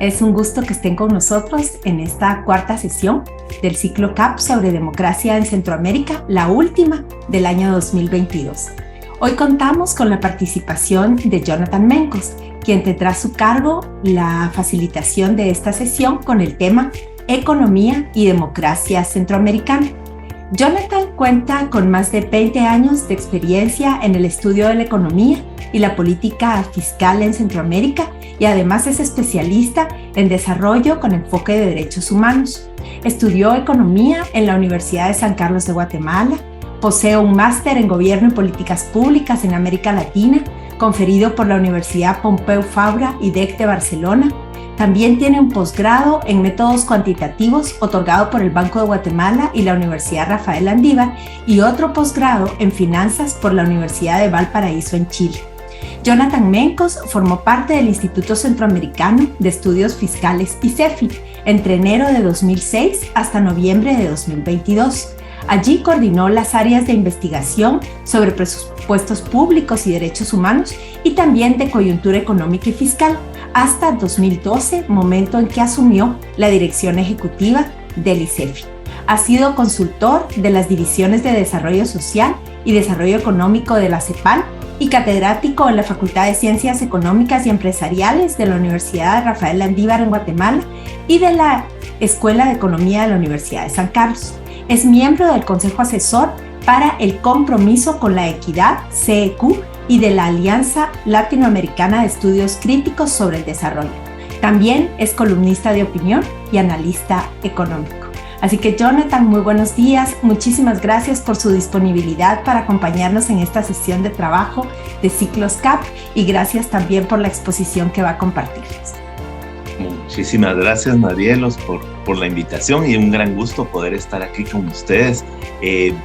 Es un gusto que estén con nosotros en esta cuarta sesión del ciclo CAP sobre democracia en Centroamérica, la última del año 2022. Hoy contamos con la participación de Jonathan Mencos, quien tendrá a su cargo la facilitación de esta sesión con el tema Economía y Democracia Centroamericana. Jonathan cuenta con más de 20 años de experiencia en el estudio de la economía y la política fiscal en Centroamérica y además es especialista en desarrollo con enfoque de derechos humanos. Estudió economía en la Universidad de San Carlos de Guatemala, posee un máster en gobierno y políticas públicas en América Latina, conferido por la Universidad Pompeu Fabra y DEC de Barcelona. También tiene un posgrado en métodos cuantitativos otorgado por el Banco de Guatemala y la Universidad Rafael Landívar y otro posgrado en finanzas por la Universidad de Valparaíso en Chile. Jonathan Mencos formó parte del Instituto Centroamericano de Estudios Fiscales ICEFI entre enero de 2006 hasta noviembre de 2022. Allí coordinó las áreas de investigación sobre presupuestos públicos y derechos humanos y también de coyuntura económica y fiscal hasta 2012, momento en que asumió la dirección ejecutiva del ICEFI. Ha sido consultor de las divisiones de Desarrollo Social y Desarrollo Económico de la CEPAL y catedrático en la Facultad de Ciencias Económicas y Empresariales de la Universidad Rafael Landívar en Guatemala y de la Escuela de Economía de la Universidad de San Carlos. Es miembro del Consejo Asesor para el Compromiso con la Equidad, CEQ, y de la Alianza Latinoamericana de Estudios Críticos sobre el Desarrollo. También es columnista de opinión y analista económico. Así que Jonathan, muy buenos días. Muchísimas gracias por su disponibilidad para acompañarnos en esta sesión de trabajo de Ciclos CAP y gracias también por la exposición que va a compartirnos. Muchísimas gracias, Marielos, por la invitación y un gran gusto poder estar aquí con ustedes.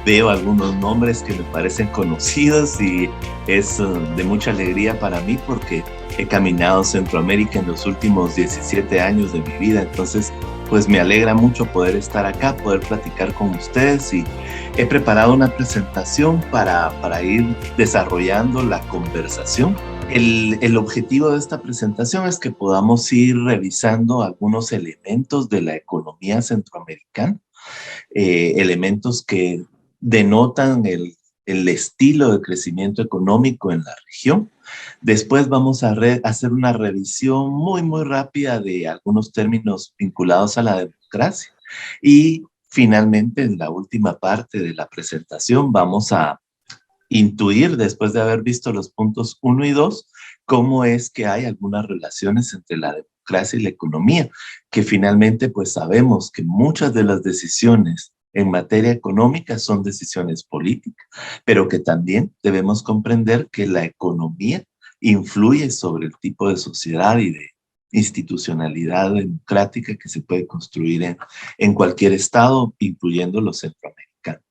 Veo algunos nombres que me parecen conocidos y es de mucha alegría para mí porque he caminado Centroamérica en los últimos 17 años de mi vida, entonces pues me alegra mucho poder estar acá, poder platicar con ustedes y he preparado una presentación para ir desarrollando la conversación. El objetivo de esta presentación es que podamos ir revisando algunos elementos de la economía centroamericana, elementos que denotan el estilo de crecimiento económico en la región. Después vamos a hacer una revisión muy rápida de algunos términos vinculados a la democracia. Y finalmente, en la última parte de la presentación, vamos a intuir, después de haber visto los puntos 1 y 2, cómo es que hay algunas relaciones entre la democracia y la economía, que finalmente pues sabemos que muchas de las decisiones en materia económica son decisiones políticas, pero que también debemos comprender que la economía influye sobre el tipo de sociedad y de institucionalidad democrática que se puede construir en cualquier estado, incluyendo los centroamericanos.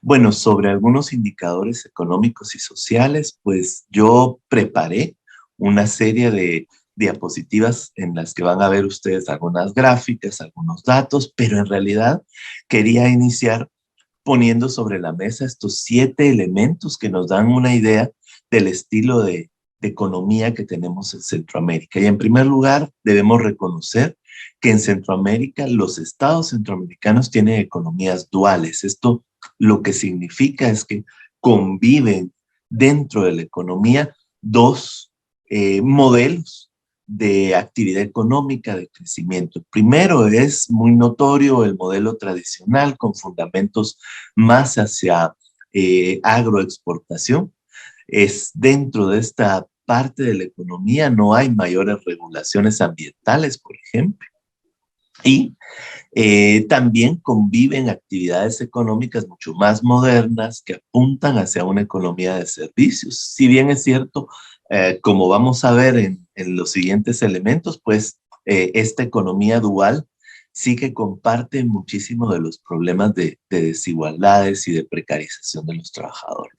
Bueno, sobre algunos indicadores económicos y sociales, pues yo preparé una serie de diapositivas en las que van a ver ustedes algunas gráficas, algunos datos, pero en realidad quería iniciar poniendo sobre la mesa estos 7 elementos que nos dan una idea del estilo de economía que tenemos en Centroamérica. Y en primer lugar, debemos reconocer que en Centroamérica los estados centroamericanos tienen economías duales. Esto lo que significa es que conviven dentro de la economía dos modelos de actividad económica, de crecimiento. Primero es muy notorio el modelo tradicional con fundamentos más hacia agroexportación. Es dentro de esta parte de la economía no hay mayores regulaciones ambientales, por ejemplo. Y también conviven actividades económicas mucho más modernas que apuntan hacia una economía de servicios. Si bien es cierto, como vamos a ver en los siguientes elementos, pues esta economía dual sí que comparte muchísimo de los problemas de desigualdades y de precarización de los trabajadores.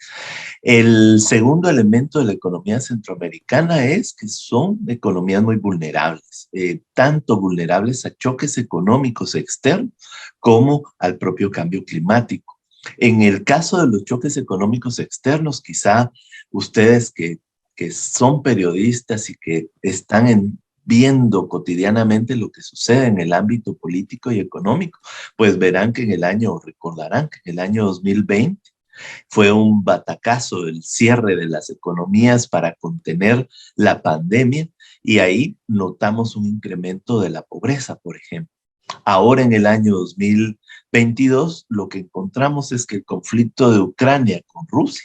El segundo elemento de la economía centroamericana es que son economías muy vulnerables, tanto vulnerables a choques económicos externos como al propio cambio climático. En el caso de los choques económicos externos, quizá ustedes que son periodistas y que están viendo cotidianamente lo que sucede en el ámbito político y económico, pues verán que recordarán que en el año 2020 fue un batacazo el cierre de las economías para contener la pandemia y ahí notamos un incremento de la pobreza, por ejemplo. Ahora en el año 2022 lo que encontramos es que el conflicto de Ucrania con Rusia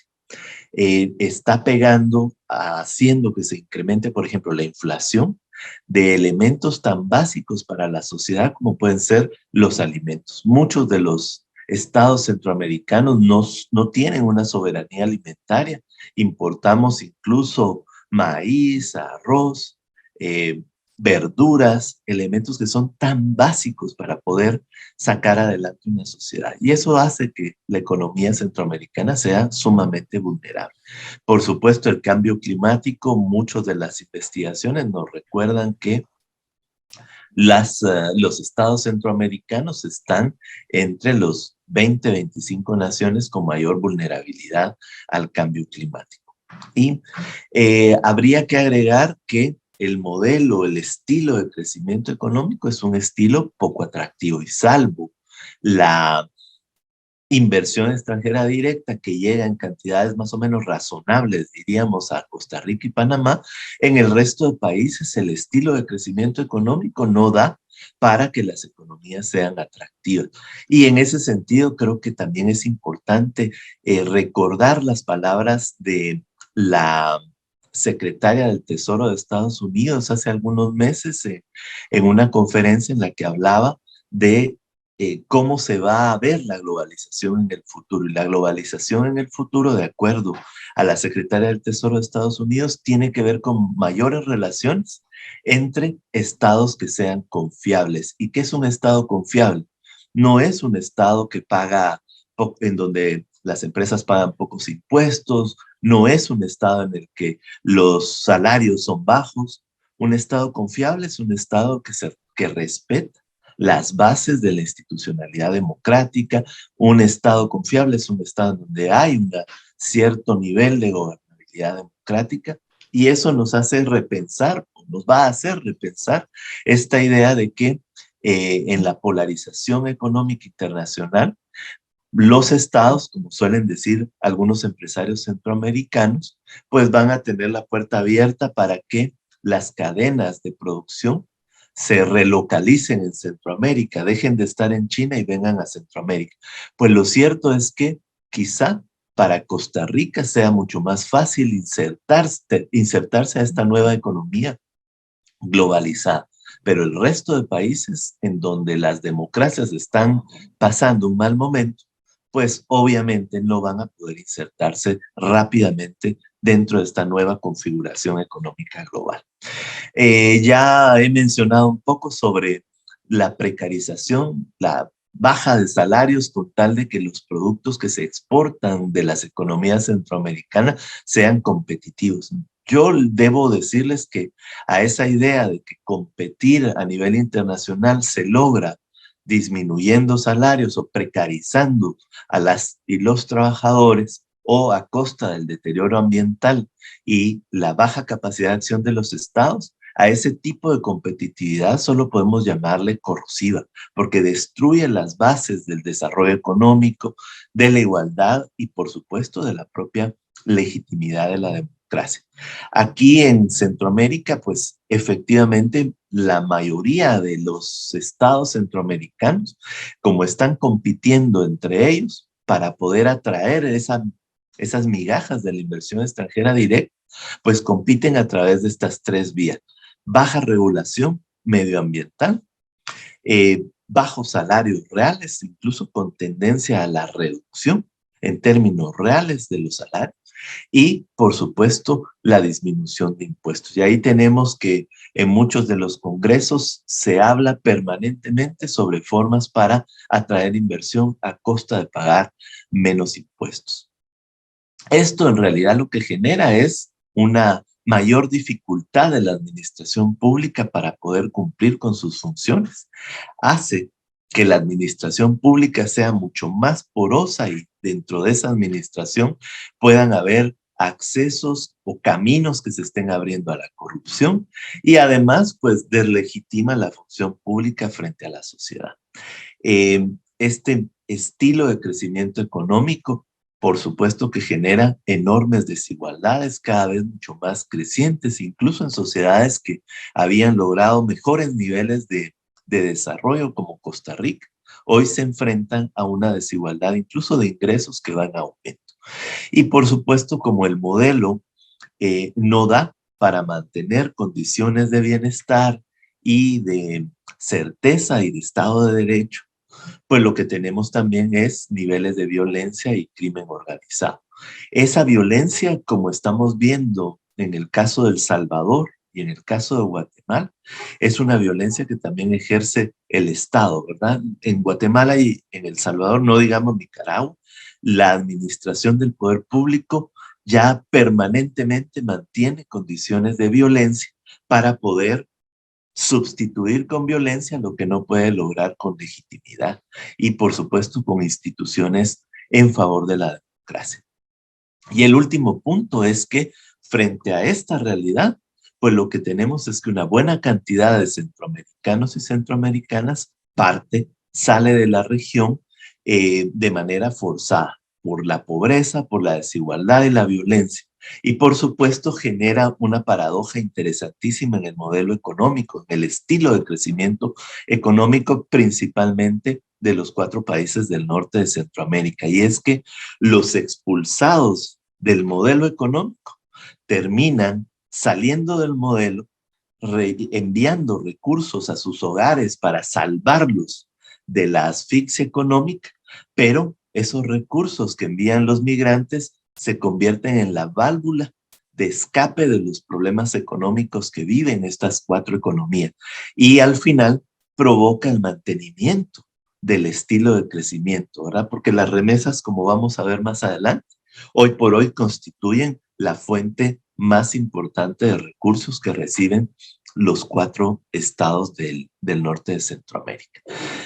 está pegando, haciendo que se incremente, por ejemplo, la inflación de elementos tan básicos para la sociedad como pueden ser los alimentos. Muchos de los estados centroamericanos no tienen una soberanía alimentaria. Importamos incluso maíz, arroz, eh, verduras, elementos que son tan básicos para poder sacar adelante una sociedad. Y eso hace que la economía centroamericana sea sumamente vulnerable. Por supuesto, el cambio climático, muchas de las investigaciones nos recuerdan que los estados centroamericanos están entre los 20-25 naciones con mayor vulnerabilidad al cambio climático. Y habría que agregar que el modelo, el estilo de crecimiento económico es un estilo poco atractivo y salvo la inversión extranjera directa que llega en cantidades más o menos razonables, diríamos, a Costa Rica y Panamá, en el resto de países el estilo de crecimiento económico no da para que las economías sean atractivas. Y en ese sentido creo que también es importante recordar las palabras de la secretaria del Tesoro de Estados Unidos hace algunos meses en una conferencia en la que hablaba de cómo se va a ver la globalización en el futuro. Y la globalización en el futuro, de acuerdo a la secretaria del Tesoro de Estados Unidos, tiene que ver con mayores relaciones entre estados que sean confiables. ¿Y qué es un estado confiable? No es un estado que paga, en donde las empresas pagan pocos impuestos, no es un estado en el que los salarios son bajos. Un estado confiable es un estado que respeta las bases de la institucionalidad democrática. Un Estado confiable es un Estado donde hay un cierto nivel de gobernabilidad democrática y eso nos hace repensar, nos va a hacer repensar esta idea de que en la polarización económica internacional, los estados, como suelen decir algunos empresarios centroamericanos, pues van a tener la puerta abierta para que las cadenas de producción se relocalicen en Centroamérica, dejen de estar en China y vengan a Centroamérica. Pues lo cierto es que quizá para Costa Rica sea mucho más fácil insertarse a esta nueva economía globalizada. Pero el resto de países en donde las democracias están pasando un mal momento, pues obviamente no van a poder insertarse rápidamente dentro de esta nueva configuración económica global. Ya he mencionado un poco sobre la precarización, la baja de salarios con tal de que los productos que se exportan de las economías centroamericanas sean competitivos. Yo debo decirles que a esa idea de que competir a nivel internacional se logra disminuyendo salarios o precarizando a las y los trabajadores o a costa del deterioro ambiental y la baja capacidad de acción de los estados, a ese tipo de competitividad solo podemos llamarle corrosiva, porque destruye las bases del desarrollo económico, de la igualdad y, por supuesto, de la propia legitimidad de la democracia. Aquí en Centroamérica, pues efectivamente la mayoría de los estados centroamericanos, como están compitiendo entre ellos para poder atraer esas migajas de la inversión extranjera directa, pues compiten a través de estas tres vías: baja regulación medioambiental, bajos salarios reales, incluso con tendencia a la reducción en términos reales de los salarios, y por supuesto la disminución de impuestos. Y ahí tenemos que en muchos de los congresos se habla permanentemente sobre formas para atraer inversión a costa de pagar menos impuestos. Esto en realidad lo que genera es una mayor dificultad de la administración pública para poder cumplir con sus funciones. Hace que la administración pública sea mucho más porosa y dentro de esa administración puedan haber accesos o caminos que se estén abriendo a la corrupción y además pues deslegitima la función pública frente a la sociedad. Este estilo de crecimiento económico, por supuesto que genera enormes desigualdades, cada vez mucho más crecientes, incluso en sociedades que habían logrado mejores niveles de desarrollo como Costa Rica. Hoy se enfrentan a una desigualdad incluso de ingresos que van a aumento. Y por supuesto, como el modelo no da para mantener condiciones de bienestar y de certeza y de Estado de Derecho, pues lo que tenemos también es niveles de violencia y crimen organizado. Esa violencia, como estamos viendo en el caso de El Salvador y en el caso de Guatemala, es una violencia que también ejerce el Estado, ¿verdad? En Guatemala y en El Salvador, no digamos Nicaragua, la administración del poder público ya permanentemente mantiene condiciones de violencia para poder sustituir con violencia lo que no puede lograr con legitimidad y por supuesto con instituciones en favor de la democracia. Y el último punto es que frente a esta realidad, pues lo que tenemos es que una buena cantidad de centroamericanos y centroamericanas sale de la región de manera forzada por la pobreza, por la desigualdad y la violencia. Y por supuesto genera una paradoja interesantísima en el modelo económico, en el estilo de crecimiento económico, principalmente de los 4 países del norte de Centroamérica. Y es que los expulsados del modelo económico terminan saliendo del modelo, enviando recursos a sus hogares para salvarlos de la asfixia económica, pero esos recursos que envían los migrantes se convierten en la válvula de escape de los problemas económicos que viven estas 4 economías y al final provoca el mantenimiento del estilo de crecimiento, ¿verdad? Porque las remesas, como vamos a ver más adelante, hoy por hoy constituyen la fuente más importante de recursos que reciben los 4 estados del norte de Centroamérica.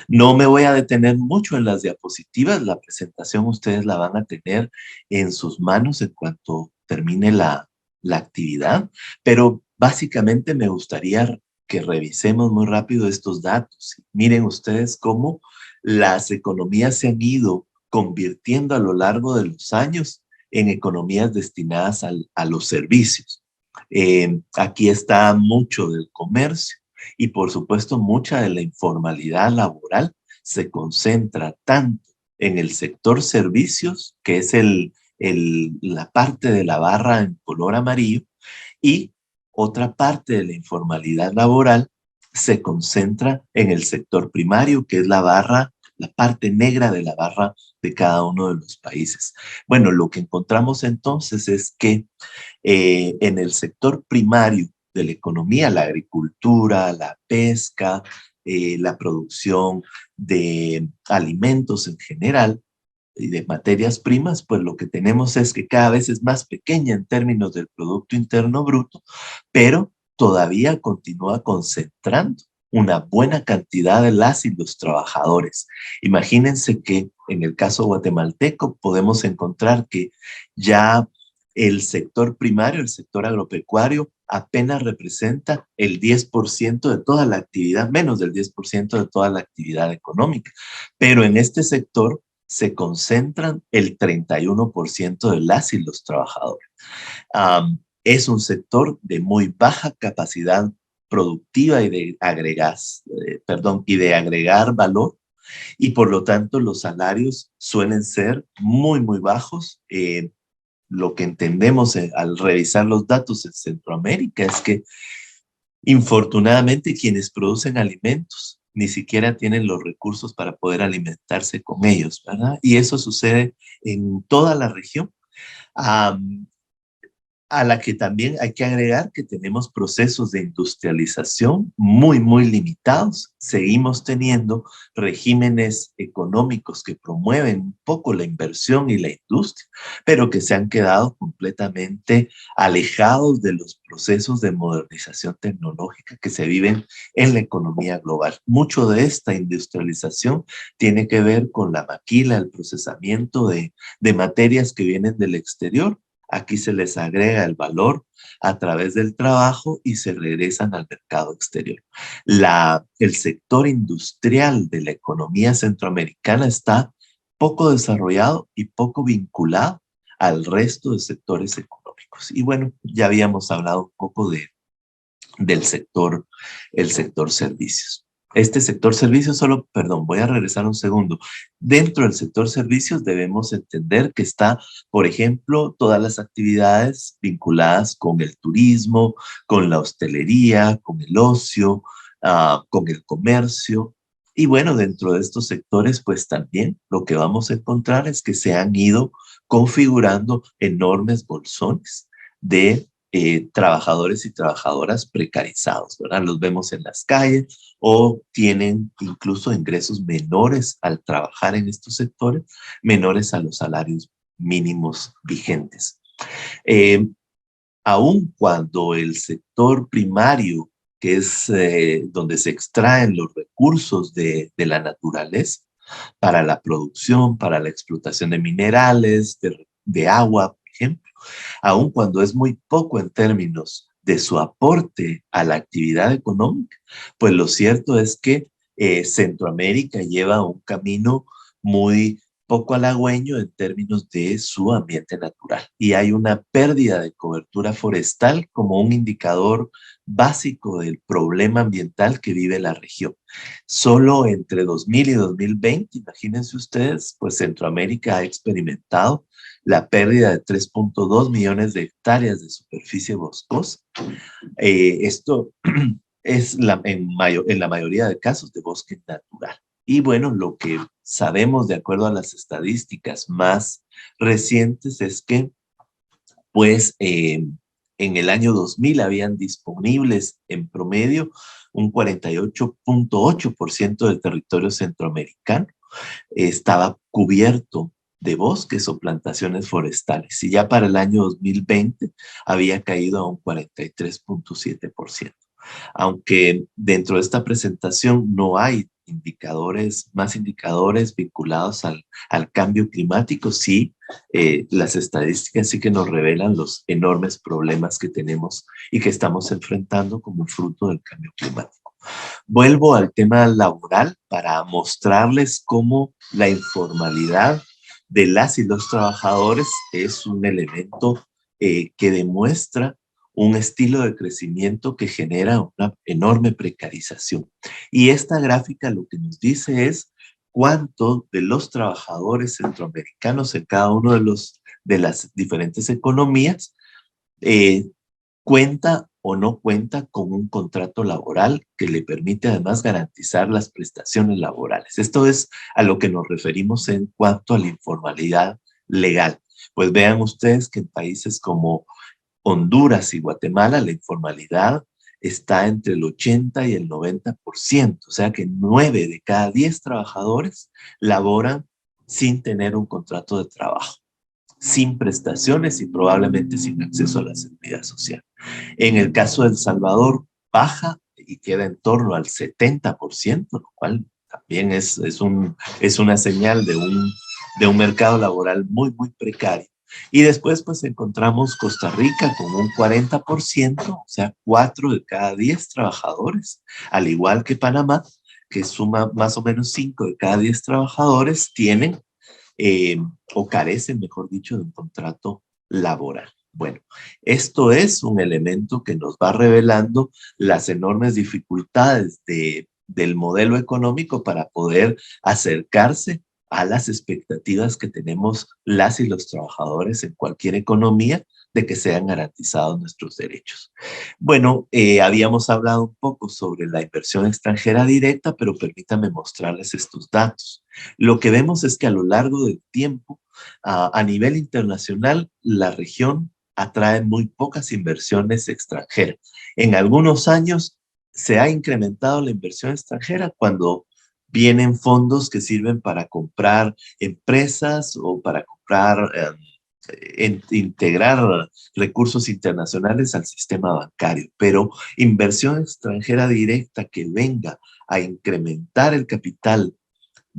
No me voy a detener mucho en las diapositivas, la presentación ustedes la van a tener en sus manos en cuanto termine la actividad, pero básicamente me gustaría que revisemos muy rápido estos datos. Miren ustedes cómo las economías se han ido convirtiendo a lo largo de los años en economías destinadas a los servicios. Aquí está mucho del comercio y por supuesto mucha de la informalidad laboral se concentra tanto en el sector servicios, que es la parte de la barra en color amarillo, y otra parte de la informalidad laboral se concentra en el sector primario, que es la parte negra de la barra de cada uno de los países. Bueno, lo que encontramos entonces es que en el sector primario de la economía, la agricultura, la pesca, la producción de alimentos en general y de materias primas, pues lo que tenemos es que cada vez es más pequeña en términos del Producto Interno Bruto, pero todavía continúa concentrando una buena cantidad de las y los trabajadores. Imagínense que en el caso guatemalteco podemos encontrar que ya el sector primario, el sector agropecuario, apenas representa el 10% de toda la actividad, menos del 10% de toda la actividad económica. Pero en este sector se concentran el 31% de las y los trabajadores. Es un sector de muy baja capacidad productiva y de agregar valor, y por lo tanto los salarios suelen ser muy, muy bajos. Lo que entendemos al revisar los datos en Centroamérica es que infortunadamente quienes producen alimentos ni siquiera tienen los recursos para poder alimentarse con ellos, ¿verdad? Y eso sucede en toda la región. A la que también hay que agregar que tenemos procesos de industrialización muy, muy limitados. Seguimos teniendo regímenes económicos que promueven un poco la inversión y la industria, pero que se han quedado completamente alejados de los procesos de modernización tecnológica que se viven en la economía global. Mucho de esta industrialización tiene que ver con la maquila, el procesamiento de materias que vienen del exterior, Aquí se les agrega el valor a través del trabajo y se regresan al mercado exterior. El sector industrial de la economía centroamericana está poco desarrollado y poco vinculado al resto de sectores económicos. Y bueno, ya habíamos hablado un poco del sector, el sector servicios. Este sector servicios perdón, voy a regresar un segundo. Dentro del sector servicios debemos entender que está, por ejemplo, todas las actividades vinculadas con el turismo, con la hostelería, con el ocio, con el comercio. Y bueno, dentro de estos sectores, pues también lo que vamos a encontrar es que se han ido configurando enormes bolsones de trabajadores y trabajadoras precarizados, ¿verdad? Los vemos en las calles o tienen incluso ingresos menores al trabajar en estos sectores, menores a los salarios mínimos vigentes. Eh, Aun cuando el sector primario, que es donde se extraen los recursos de la naturaleza para la producción, para la explotación de minerales, de agua, por ejemplo, aun cuando es muy poco en términos de su aporte a la actividad económica, pues lo cierto es que Centroamérica lleva un camino muy poco halagüeño en términos de su ambiente natural. Y hay una pérdida de cobertura forestal como un indicador básico del problema ambiental que vive la región. Solo entre 2000 y 2020, imagínense ustedes, pues Centroamérica ha experimentado la pérdida de 3.2 millones de hectáreas de superficie boscosa. Esto es en la mayoría de casos de bosque natural. Y bueno, lo que sabemos de acuerdo a las estadísticas más recientes es que, pues, en el año 2000 habían disponibles en promedio un 48.8% del territorio centroamericano estaba cubierto de bosques o plantaciones forestales. Y ya para el año 2020 había caído a un 43.7%. Aunque dentro de esta presentación no hay más indicadores vinculados al cambio climático, sí, las estadísticas sí que nos revelan los enormes problemas que tenemos y que estamos enfrentando como fruto del cambio climático. Vuelvo al tema laboral para mostrarles cómo la informalidad de las y los trabajadores es un elemento que demuestra un estilo de crecimiento que genera una enorme precarización. Y esta gráfica lo que nos dice es cuánto de los trabajadores centroamericanos en cada uno de las diferentes economías cuenta o no cuenta con un contrato laboral que le permite además garantizar las prestaciones laborales. Esto es a lo que nos referimos en cuanto a la informalidad legal. Pues vean ustedes que en países como Honduras y Guatemala la informalidad está entre el 80 y el 90%, o sea que 9 de cada 10 trabajadores laboran sin tener un contrato de trabajo, sin prestaciones y probablemente sin acceso a la seguridad social. En el caso de El Salvador, baja y queda en torno al 70%, lo cual también es una señal de un mercado laboral muy, muy precario. Y después pues encontramos Costa Rica con un 40%, o sea, 4 de cada 10 trabajadores, al igual que Panamá, que suma más o menos 5 de cada 10 trabajadores, tienen o carecen, mejor dicho, de un contrato laboral. Bueno, esto es un elemento que nos va revelando las enormes dificultades del modelo económico para poder acercarse a las expectativas que tenemos las y los trabajadores en cualquier economía de que sean garantizados nuestros derechos. Bueno, habíamos hablado un poco sobre la inversión extranjera directa, pero permítanme mostrarles estos datos. Lo que vemos es que a lo largo del tiempo, a nivel internacional, la región atrae muy pocas inversiones extranjeras. En algunos años se ha incrementado la inversión extranjera cuando vienen fondos que sirven para comprar empresas o para comprar, integrar recursos internacionales al sistema bancario. Pero inversión extranjera directa que venga a incrementar el capital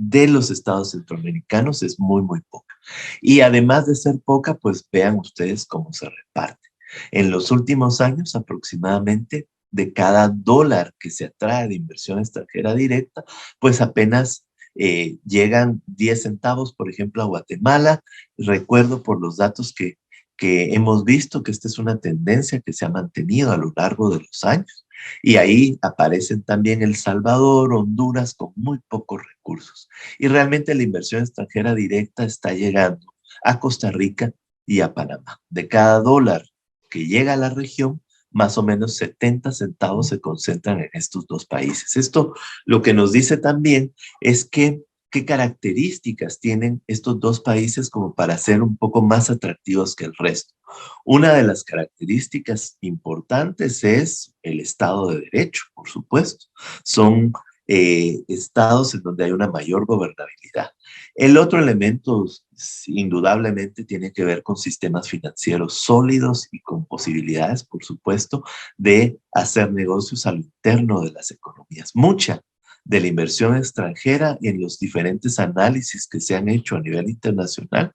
de los estados centroamericanos es muy, muy poca. Y además de ser poca, pues vean ustedes cómo se reparte. En los últimos años, aproximadamente de cada dólar que se atrae de inversión extranjera directa, pues apenas llegan 10 centavos, por ejemplo, a Guatemala. Recuerdo por los datos que hemos visto que esta es una tendencia que se ha mantenido a lo largo de los años. Y ahí aparecen también El Salvador, Honduras, con muy pocos recursos. Y realmente la inversión extranjera directa está llegando a Costa Rica y a Panamá. De cada dólar que llega a la región, más o menos 70 centavos se concentran en estos dos países. Esto lo que nos dice también es que qué características tienen estos dos países como para ser un poco más atractivos que el resto. Una de las características importantes es el Estado de Derecho, por supuesto. Son estados en donde hay una mayor gobernabilidad. El otro elemento, indudablemente, tiene que ver con sistemas financieros sólidos y con posibilidades, por supuesto, de hacer negocios al interno de las economías. Mucha de la inversión extranjera en los diferentes análisis que se han hecho a nivel internacional,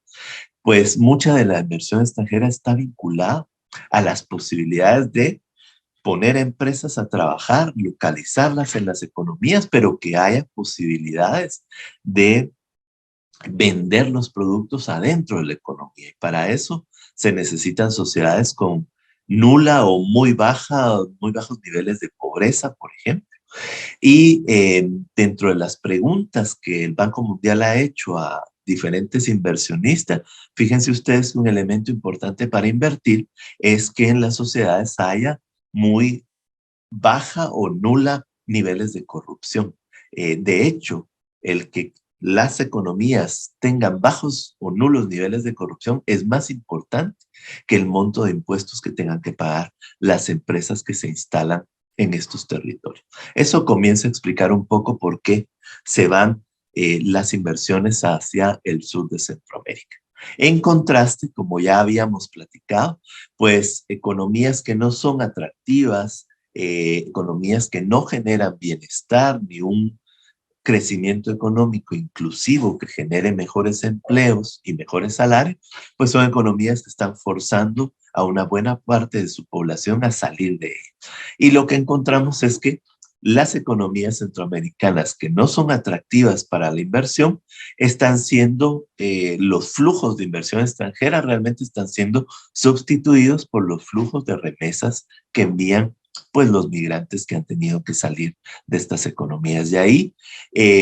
pues mucha de la inversión extranjera está vinculada a las posibilidades de poner empresas a trabajar, localizarlas en las economías, pero que haya posibilidades de vender los productos adentro de la economía. Y para eso se necesitan sociedades con nula o muy bajos niveles de pobreza, por ejemplo. Y dentro de las preguntas que el Banco Mundial ha hecho a diferentes inversionistas, fíjense ustedes, un elemento importante para invertir es que en las sociedades haya muy baja o nula niveles de corrupción. De hecho, el que las economías tengan bajos o nulos niveles de corrupción es más importante que el monto de impuestos que tengan que pagar las empresas que se instalan en estos territorios. Eso comienza a explicar un poco por qué se van las inversiones hacia el sur de Centroamérica. En contraste, como ya habíamos platicado, pues economías que no son atractivas, economías que no generan bienestar ni un crecimiento económico inclusivo que genere mejores empleos y mejores salarios, pues son economías que están forzando a una buena parte de su población a salir de ella. Y lo que encontramos es que las economías centroamericanas que no son atractivas para la inversión están siendo, los flujos de inversión extranjera realmente están siendo sustituidos por los flujos de remesas que envían pues los migrantes que han tenido que salir de estas economías. De ahí,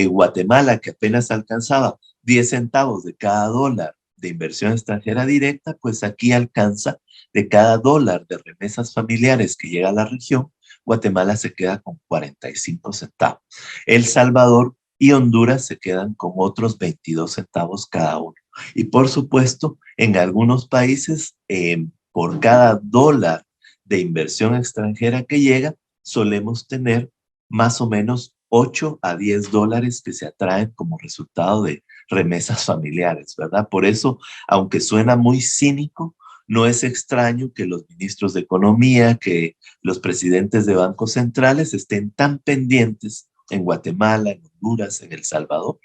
Guatemala, que apenas alcanzaba 10 centavos de cada dólar de inversión extranjera directa, pues aquí alcanza de cada dólar de remesas familiares que llega a la región, Guatemala se queda con 45 centavos. El Salvador y Honduras se quedan con otros 22 centavos cada uno. Y por supuesto, en algunos países, por cada dólar de inversión extranjera que llega, solemos tener más o menos 8 a 10 dólares que se atraen como resultado de remesas familiares, ¿verdad? Por eso, aunque suena muy cínico, no es extraño que los ministros de Economía, que los presidentes de bancos centrales estén tan pendientes en Guatemala, en Honduras, en El Salvador,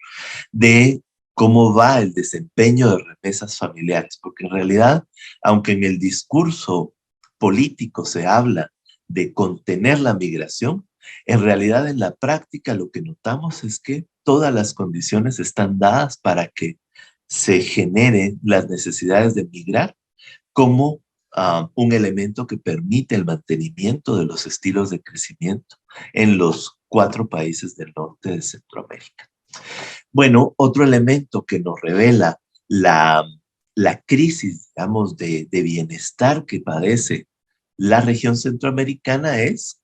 de cómo va el desempeño de remesas familiares, porque en realidad, aunque en el discurso político se habla de contener la migración, en realidad en la práctica lo que notamos es que todas las condiciones están dadas para que se generen las necesidades de migrar como un elemento que permite el mantenimiento de los estilos de crecimiento en los 4 países del norte de Centroamérica. Bueno, otro elemento que nos revela la crisis, digamos, de bienestar que padece la región centroamericana es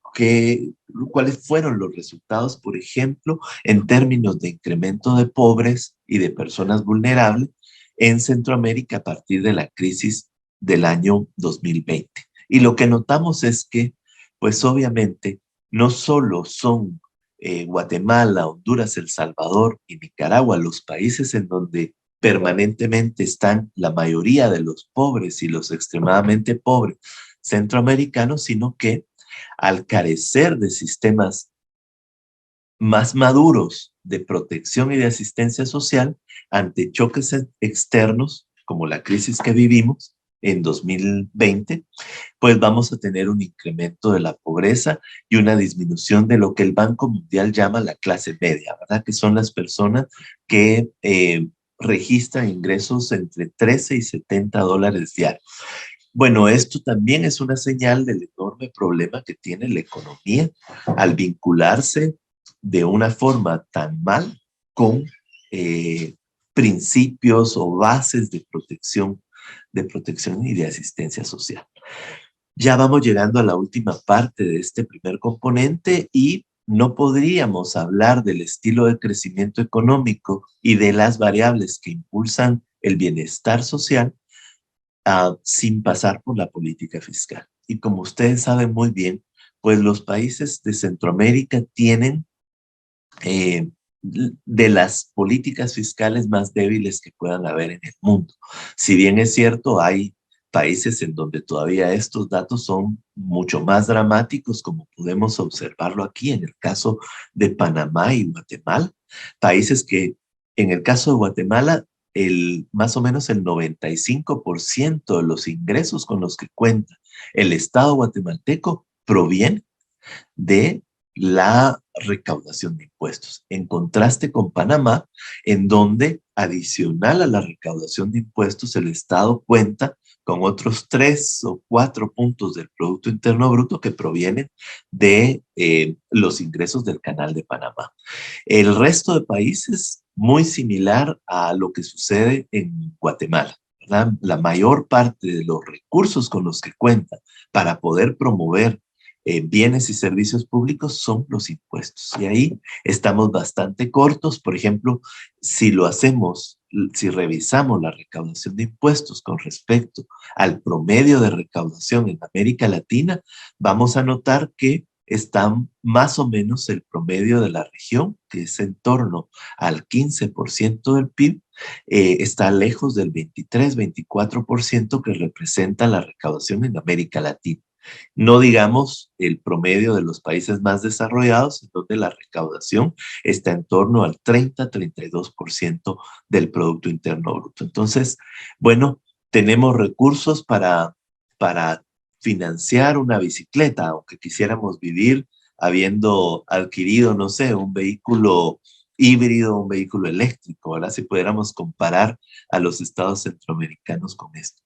cuáles fueron los resultados, por ejemplo, en términos de incremento de pobres y de personas vulnerables en Centroamérica a partir de la crisis del año 2020. Y lo que notamos es que, pues obviamente, no solo son Guatemala, Honduras, El Salvador y Nicaragua los países en donde permanentemente están la mayoría de los pobres y los extremadamente pobres centroamericanos, sino que al carecer de sistemas más maduros de protección y de asistencia social ante choques externos, como la crisis que vivimos en 2020, pues vamos a tener un incremento de la pobreza y una disminución de lo que el Banco Mundial llama la clase media, ¿verdad? Que son las personas que registran ingresos entre 13 y $70 diarios. Bueno, esto también es una señal del enorme problema que tiene la economía al vincularse de una forma tan mal con principios o bases de protección y de asistencia social. Ya vamos llegando a la última parte de este primer componente y no podríamos hablar del estilo de crecimiento económico y de las variables que impulsan el bienestar social sin pasar por la política fiscal. Y como ustedes saben muy bien, pues los países de Centroamérica tienen de las políticas fiscales más débiles que puedan haber en el mundo. Si bien es cierto, hay países en donde todavía estos datos son mucho más dramáticos, como podemos observarlo aquí en el caso de Panamá y Guatemala, países que en el caso de Guatemala, más o menos el 95% de los ingresos con los que cuenta el Estado guatemalteco proviene de la recaudación de impuestos, en contraste con Panamá, en donde adicional a la recaudación de impuestos, el Estado cuenta con otros 3 o 4 puntos del Producto Interno Bruto que provienen de los ingresos del Canal de Panamá. El resto de países, muy similar a lo que sucede en Guatemala, ¿verdad? La mayor parte de los recursos con los que cuenta para poder promover bienes y servicios públicos son los impuestos. Y ahí estamos bastante cortos. Por ejemplo, si lo hacemos, si revisamos la recaudación de impuestos con respecto al promedio de recaudación en América Latina, vamos a notar que está más o menos el promedio de la región, que es en torno al 15% del PIB, está lejos del 23-24% que representa la recaudación en América Latina. No digamos el promedio de los países más desarrollados, en donde la recaudación está en torno al 30-32% del Producto Interno Bruto. Entonces, bueno, tenemos recursos para financiar una bicicleta, aunque quisiéramos vivir habiendo adquirido, no sé, un vehículo híbrido, un vehículo eléctrico, ¿verdad? Si pudiéramos comparar a los estados centroamericanos con esto.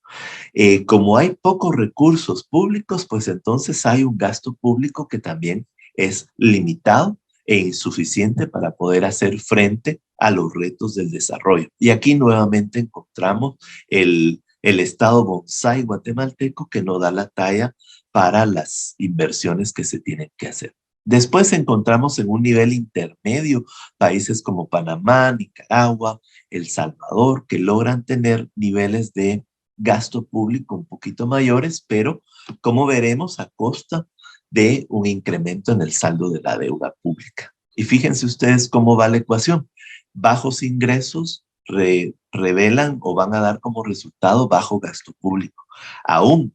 Como hay pocos recursos públicos, pues entonces hay un gasto público que también es limitado e insuficiente para poder hacer frente a los retos del desarrollo. Y aquí nuevamente encontramos el estado bonsái guatemalteco que no da la talla para las inversiones que se tienen que hacer. Después encontramos en un nivel intermedio países como Panamá, Nicaragua, El Salvador, que logran tener niveles de gasto público un poquito mayores, pero como veremos a costa de un incremento en el saldo de la deuda pública. Y fíjense ustedes cómo va la ecuación. Bajos ingresos revelan o van a dar como resultado bajo gasto público. Aún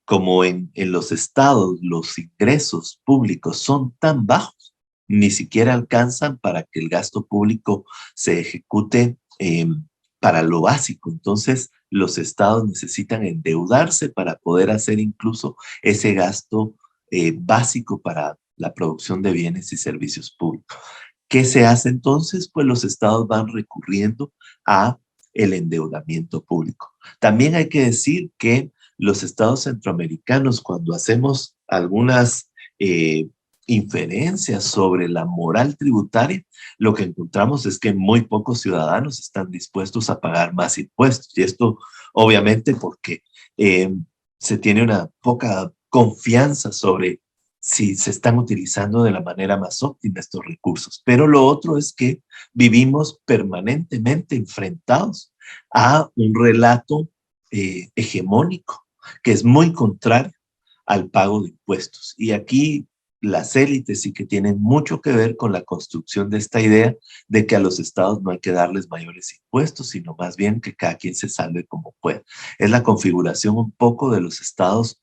como en los estados los ingresos públicos son tan bajos, ni siquiera alcanzan para que el gasto público se ejecute para lo básico. Entonces, los estados necesitan endeudarse para poder hacer incluso ese gasto básico para la producción de bienes y servicios públicos. ¿Qué se hace entonces? Pues los estados van recurriendo a el endeudamiento público. También hay que decir que los estados centroamericanos, cuando hacemos algunas inferencias sobre la moral tributaria, lo que encontramos es que muy pocos ciudadanos están dispuestos a pagar más impuestos. Y esto obviamente porque se tiene una poca confianza sobre si se están utilizando de la manera más óptima estos recursos. Pero lo otro es que vivimos permanentemente enfrentados a un relato hegemónico que es muy contrario al pago de impuestos. Y aquí las élites sí que tienen mucho que ver con la construcción de esta idea de que a los estados no hay que darles mayores impuestos, sino más bien que cada quien se salve como pueda. Es la configuración un poco de los estados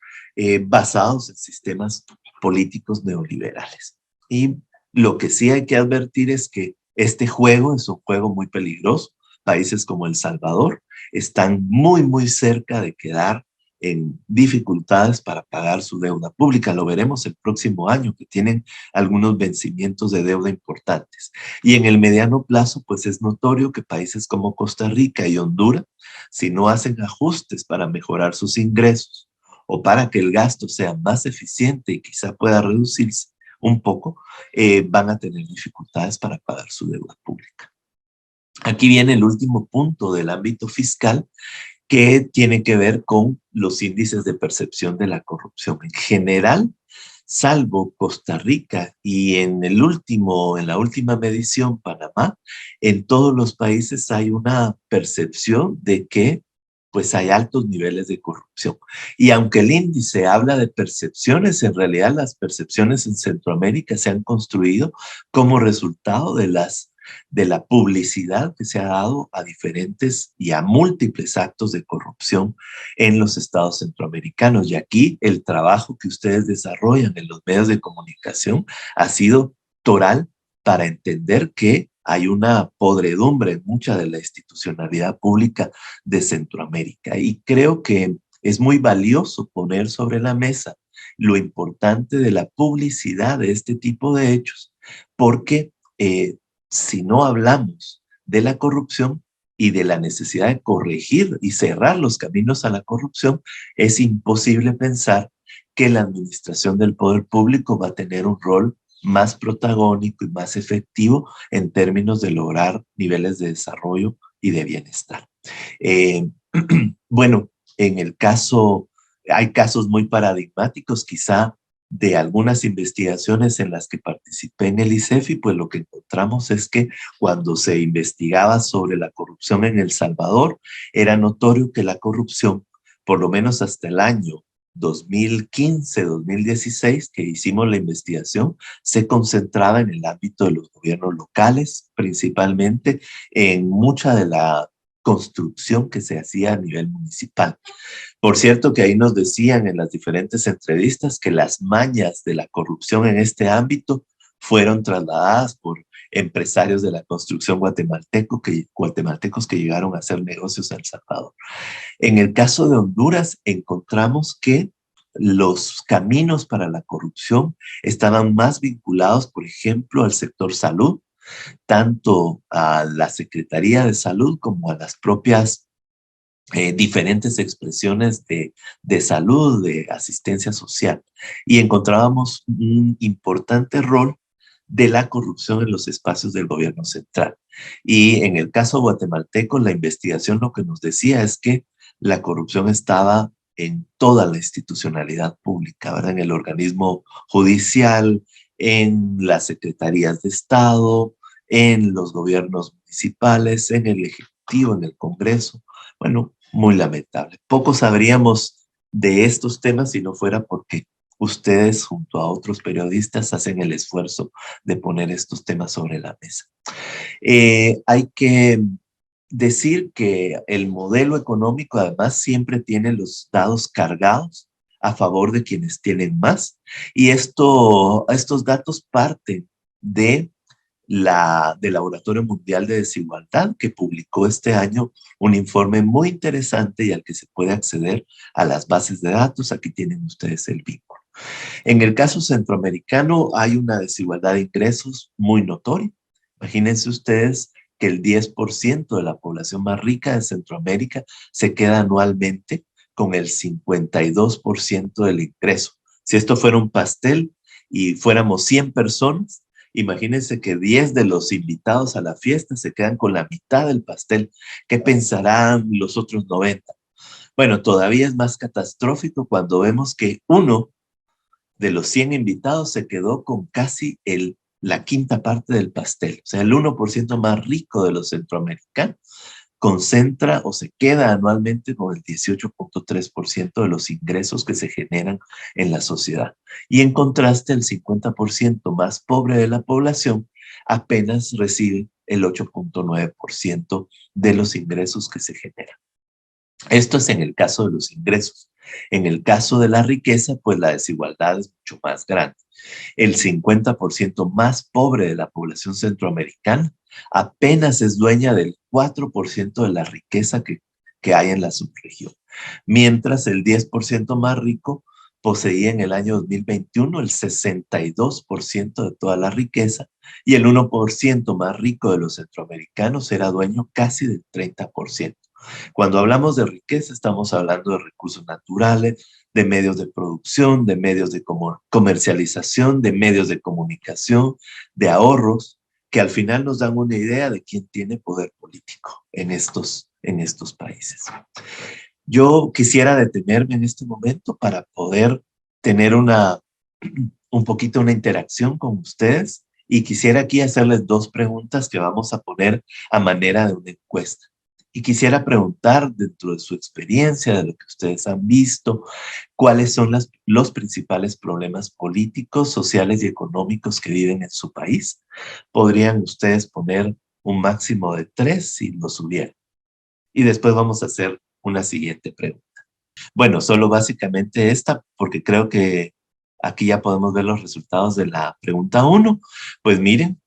basados en sistemas políticos neoliberales. Y lo que sí hay que advertir es que Este juego es un juego muy peligroso. Países como El Salvador están muy, muy cerca de quedar en dificultades para pagar su deuda pública. Lo veremos el próximo año, que tienen algunos vencimientos de deuda importantes. Y en el mediano plazo, pues es notorio que países como Costa Rica y Honduras, si no hacen ajustes para mejorar sus ingresos o para que el gasto sea más eficiente y quizá pueda reducirse un poco, van a tener dificultades para pagar su deuda pública. Aquí viene el último punto del ámbito fiscal, que tiene que ver con los índices de percepción de la corrupción. En general, salvo Costa Rica y en la última medición, Panamá, en todos los países hay una percepción de que pues hay altos niveles de corrupción. Y aunque el índice habla de percepciones, en realidad las percepciones en Centroamérica se han construido como resultado de la publicidad que se ha dado a diferentes y a múltiples actos de corrupción en los estados centroamericanos. Y aquí el trabajo que ustedes desarrollan en los medios de comunicación ha sido toral para entender que hay una podredumbre en mucha de la institucionalidad pública de Centroamérica. Y creo que es muy valioso poner sobre la mesa lo importante de la publicidad de este tipo de hechos, porque si no hablamos de la corrupción y de la necesidad de corregir y cerrar los caminos a la corrupción, es imposible pensar que la administración del poder público va a tener un rol más protagónico y más efectivo en términos de lograr niveles de desarrollo y de bienestar. Eh, bueno, hay casos muy paradigmáticos, quizá de algunas investigaciones en las que participé en el ICEFI, pues lo que encontramos es que cuando se investigaba sobre la corrupción en El Salvador, era notorio que la corrupción, por lo menos hasta el año 2015, 2016, que hicimos la investigación, se concentraba en el ámbito de los gobiernos locales, principalmente en mucha de la construcción que se hacía a nivel municipal. Por cierto, que ahí nos decían en las diferentes entrevistas que las mañas de la corrupción en este ámbito fueron trasladadas por empresarios de la construcción guatemaltecos que llegaron a hacer negocios a El Salvador. En el caso de Honduras, encontramos que los caminos para la corrupción estaban más vinculados, por ejemplo, al sector salud, tanto a la Secretaría de Salud como a las propias diferentes expresiones de salud, de asistencia social. Y encontrábamos un importante rol de la corrupción en los espacios del gobierno central. Y en el caso guatemalteco, la investigación lo que nos decía es que la corrupción estaba en toda la institucionalidad pública, ¿verdad? En el organismo judicial, en las secretarías de Estado, en los gobiernos municipales, en el Ejecutivo, en el Congreso. Bueno, muy lamentable. Poco sabríamos de estos temas si no fuera porque ustedes, junto a otros periodistas, hacen el esfuerzo de poner estos temas sobre la mesa. Hay que decir que el modelo económico además siempre tiene los dados cargados a favor de quienes tienen más, y estos datos parten del Laboratorio Mundial de Desigualdad, que publicó este año un informe muy interesante y al que se puede acceder a las bases de datos. Aquí tienen ustedes el vínculo. En el caso centroamericano hay una desigualdad de ingresos muy notoria. Imagínense ustedes que el 10% de la población más rica de Centroamérica se queda anualmente con el 52% del ingreso. Si esto fuera un pastel y fuéramos 100 personas, imagínense que 10 de los invitados a la fiesta se quedan con la mitad del pastel. ¿Qué pensarán los otros 90? Bueno, todavía es más catastrófico cuando vemos que uno de los 100 invitados se quedó con casi la quinta parte del pastel. O sea, el 1% más rico de los centroamericanos concentra o se queda anualmente con el 18.3% de los ingresos que se generan en la sociedad. Y en contraste, el 50% más pobre de la población apenas recibe el 8.9% de los ingresos que se generan. Esto es en el caso de los ingresos. En el caso de la riqueza, pues la desigualdad es mucho más grande. El 50% más pobre de la población centroamericana apenas es dueña del 4% de la riqueza que hay en la subregión, mientras el 10% más rico poseía en el año 2021 el 62% de toda la riqueza y el 1% más rico de los centroamericanos era dueño casi del 30%. Cuando hablamos de riqueza, estamos hablando de recursos naturales, de medios de producción, de medios de comercialización, de medios de comunicación, de ahorros, que al final nos dan una idea de quién tiene poder político en estos países. Yo quisiera detenerme en este momento para poder tener un poquito una interacción con ustedes y quisiera aquí hacerles dos preguntas que vamos a poner a manera de una encuesta. Y quisiera preguntar, dentro de su experiencia, de lo que ustedes han visto, cuáles son los principales problemas políticos, sociales y económicos que viven en su país. ¿Podrían ustedes poner un máximo de 3 si lo subieran? Y después vamos a hacer una siguiente pregunta. Bueno, solo básicamente esta, porque creo que aquí ya podemos ver los resultados de la pregunta 1. Pues miren,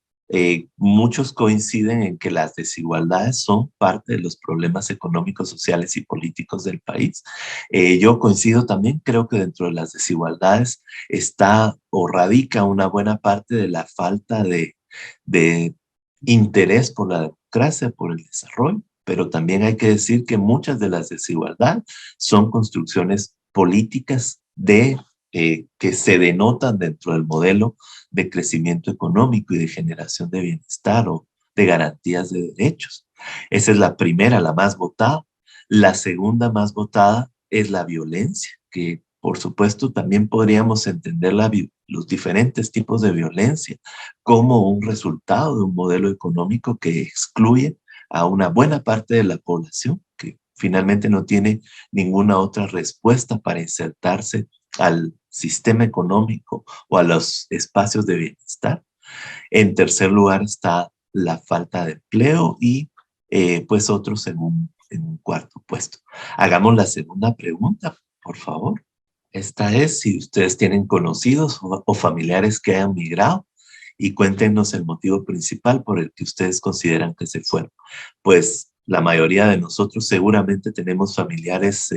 muchos coinciden en que las desigualdades son parte de los problemas económicos, sociales y políticos del país. Yo coincido también, creo que dentro de las desigualdades está o radica una buena parte de la falta de interés por la democracia, por el desarrollo, pero también hay que decir que muchas de las desigualdades son construcciones políticas que se denotan dentro del modelo de crecimiento económico y de generación de bienestar o de garantías de derechos. Esa es la primera, la más votada. La segunda más votada es la violencia, que por supuesto también podríamos entender los diferentes tipos de violencia como un resultado de un modelo económico que excluye a una buena parte de la población que finalmente no tiene ninguna otra respuesta para insertarse al sistema económico o a los espacios de bienestar. En tercer lugar está la falta de empleo y pues otros en un cuarto puesto. Hagamos la segunda pregunta, por favor. Esta es si ustedes tienen conocidos o familiares que hayan migrado y cuéntenos el motivo principal por el que ustedes consideran que se fueron. Pues la mayoría de nosotros seguramente tenemos familiares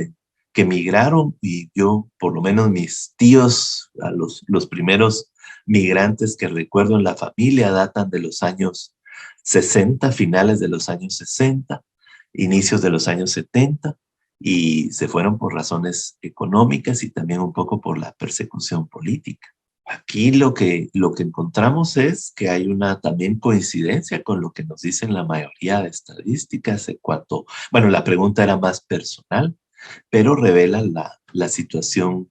que migraron y yo, por lo menos mis tíos, a los primeros migrantes que recuerdo en la familia datan de los años 60, finales de los años 60, inicios de los años 70, y se fueron por razones económicas y también un poco por la persecución política. Aquí lo que encontramos es que hay una también coincidencia con lo que nos dicen la mayoría de estadísticas en cuanto, bueno, la pregunta era más personal, pero revela la situación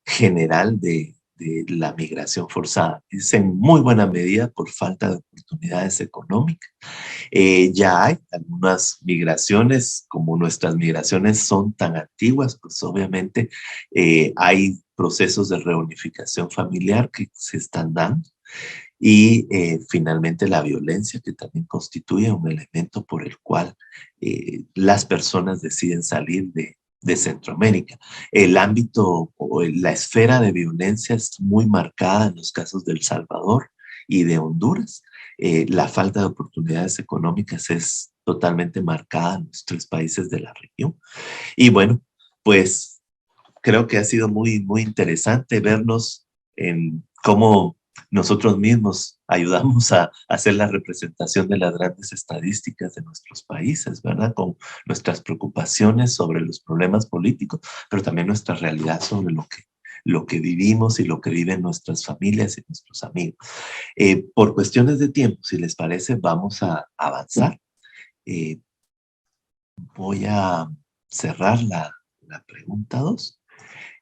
general de la migración forzada. Es en muy buena medida por falta de oportunidades económicas. Ya hay algunas migraciones, como nuestras migraciones son tan antiguas, pues obviamente hay procesos de reunificación familiar que se están dando y finalmente la violencia, que también constituye un elemento por el cual las personas deciden salir de Centroamérica. El ámbito o la esfera de violencia es muy marcada en los casos de El Salvador y de Honduras. La falta de oportunidades económicas es totalmente marcada en los 3 países de la región. Y bueno, pues creo que ha sido muy, muy interesante vernos en cómo nosotros mismos ayudamos a hacer la representación de las grandes estadísticas de nuestros países, ¿verdad? Con nuestras preocupaciones sobre los problemas políticos, pero también nuestra realidad sobre lo que vivimos y lo que viven nuestras familias y nuestros amigos. Por cuestiones de tiempo, si les parece, vamos a avanzar. Voy a cerrar la pregunta 2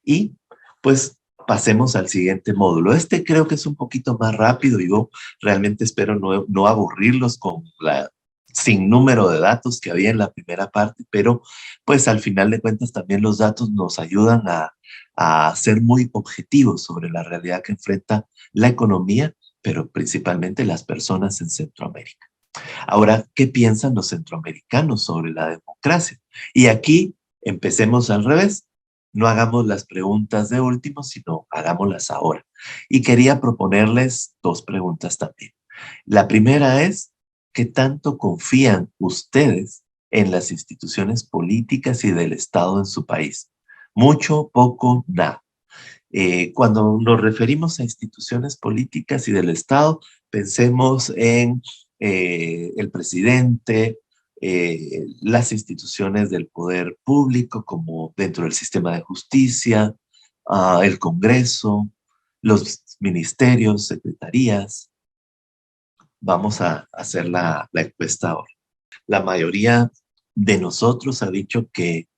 y pues pasemos al siguiente módulo. Este creo que es un poquito más rápido y yo realmente espero no aburrirlos con la sinnúmero de datos que había en la primera parte, pero pues al final de cuentas también los datos nos ayudan a ser muy objetivos sobre la realidad que enfrenta la economía, pero principalmente las personas en Centroamérica. Ahora, ¿qué piensan los centroamericanos sobre la democracia? Y aquí empecemos al revés. no hagamos las preguntas de último, sino hagámoslas ahora. Y quería proponerles dos preguntas también. La primera es, ¿qué tanto confían ustedes en las instituciones políticas y del Estado en su país? Mucho, poco, nada. Cuando nos referimos a instituciones políticas y del Estado, pensemos en el presidente, las instituciones del poder público, como dentro del sistema de justicia, el Congreso, los ministerios, secretarías. Vamos a hacer la encuesta ahora. La mayoría de nosotros ha dicho que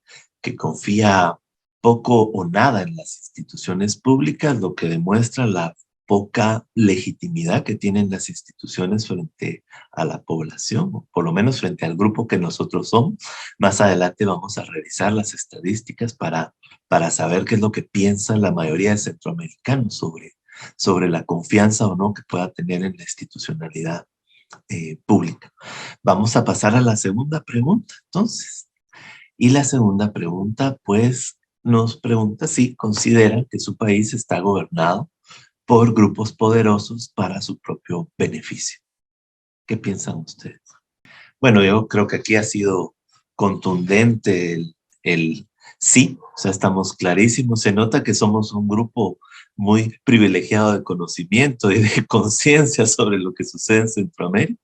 confía poco o nada en las instituciones públicas, lo que demuestra la poca legitimidad que tienen las instituciones frente a la población, o por lo menos frente al grupo que nosotros somos. Más adelante vamos a revisar las estadísticas para saber qué es lo que piensa la mayoría de centroamericanos sobre la confianza o no que pueda tener en la institucionalidad pública. Vamos a pasar a la segunda pregunta, entonces. Y la segunda pregunta, pues, nos pregunta si considera que su país está gobernado por grupos poderosos para su propio beneficio. ¿Qué piensan ustedes? Bueno, yo creo que aquí ha sido contundente el sí, o sea, estamos clarísimos. Se nota que somos un grupo muy privilegiado de conocimiento y de conciencia sobre lo que sucede en Centroamérica.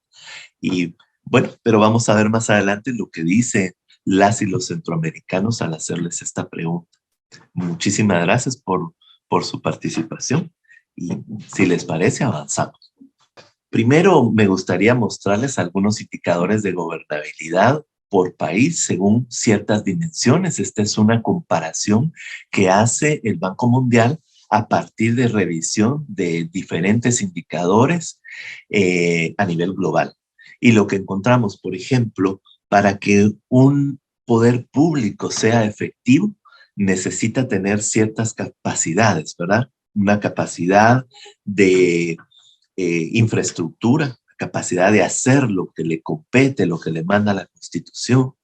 Y bueno, pero vamos a ver más adelante lo que dicen las y los centroamericanos al hacerles esta pregunta. Muchísimas gracias por su participación y si les parece, avanzamos. Primero, me gustaría mostrarles algunos indicadores de gobernabilidad por país según ciertas dimensiones. Esta es una comparación que hace el Banco Mundial a partir de revisión de diferentes indicadores a nivel global. Y lo que encontramos, por ejemplo, para que un poder público sea efectivo, necesita tener ciertas capacidades, ¿verdad? Una capacidad de infraestructura, capacidad de hacer lo que le compete, lo que le manda la Constitución,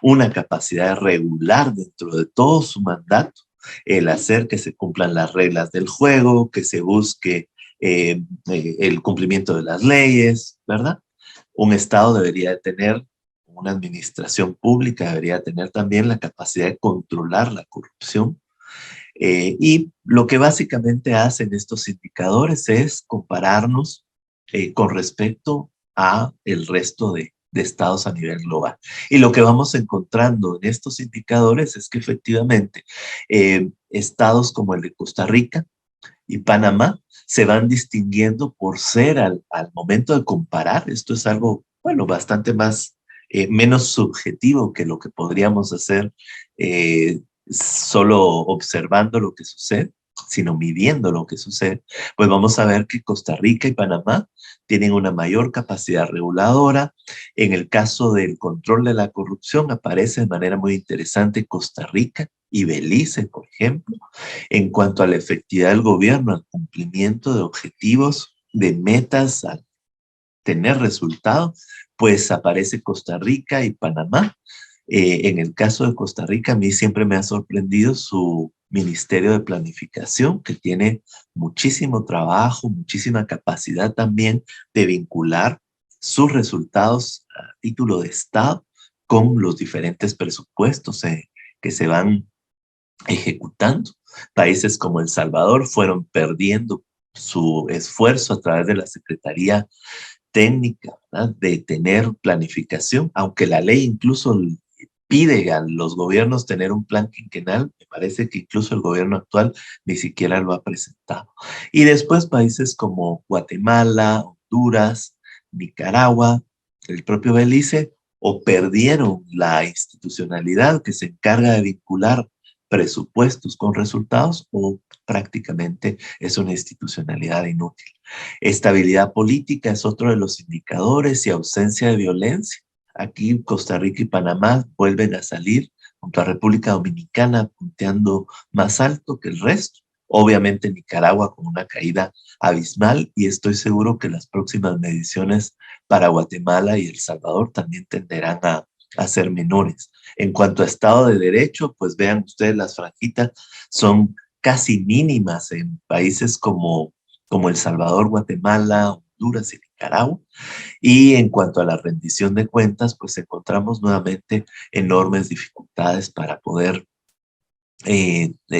una capacidad de regular dentro de todo su mandato, el hacer que se cumplan las reglas del juego, que se busque el cumplimiento de las leyes, ¿verdad? Un Estado debería de tener, una administración pública debería tener también la capacidad de controlar la corrupción. Y lo que básicamente hacen estos indicadores es compararnos con respecto a el resto de estados a nivel global. Y lo que vamos encontrando en estos indicadores es que efectivamente estados como el de Costa Rica y Panamá se van distinguiendo por ser al momento de comparar, esto es algo, bueno, bastante más, menos subjetivo que lo que podríamos hacer solo observando lo que sucede, sino midiendo lo que sucede, pues vamos a ver que Costa Rica y Panamá tienen una mayor capacidad reguladora. En el caso del control de la corrupción aparece de manera muy interesante Costa Rica y Belice, por ejemplo. En cuanto a la efectividad del gobierno, al cumplimiento de objetivos, de metas, al tener resultados, pues aparece Costa Rica y Panamá. En el caso de Costa Rica, a mí siempre me ha sorprendido su Ministerio de Planificación, que tiene muchísimo trabajo, muchísima capacidad también de vincular sus resultados a título de Estado con los diferentes presupuestos que se van ejecutando. Países como El Salvador fueron perdiendo su esfuerzo a través de la Secretaría Técnica, ¿verdad?, de tener planificación, aunque la ley incluso pide a los gobiernos tener un plan quinquenal. Me parece que incluso el gobierno actual ni siquiera lo ha presentado. Y después países como Guatemala, Honduras, Nicaragua, el propio Belice, o perdieron la institucionalidad que se encarga de vincular presupuestos con resultados, o prácticamente es una institucionalidad inútil. Estabilidad política es otro de los indicadores y ausencia de violencia. Aquí Costa Rica y Panamá vuelven a salir, junto a República Dominicana punteando más alto que el resto. Obviamente Nicaragua con una caída abismal, y estoy seguro que las próximas mediciones para Guatemala y El Salvador también tenderán a ser menores. En cuanto a Estado de Derecho, pues vean ustedes, las franjitas son casi mínimas en países como El Salvador, Guatemala, Honduras y Nicaragua. Y en cuanto a la rendición de cuentas, pues encontramos nuevamente enormes dificultades para poder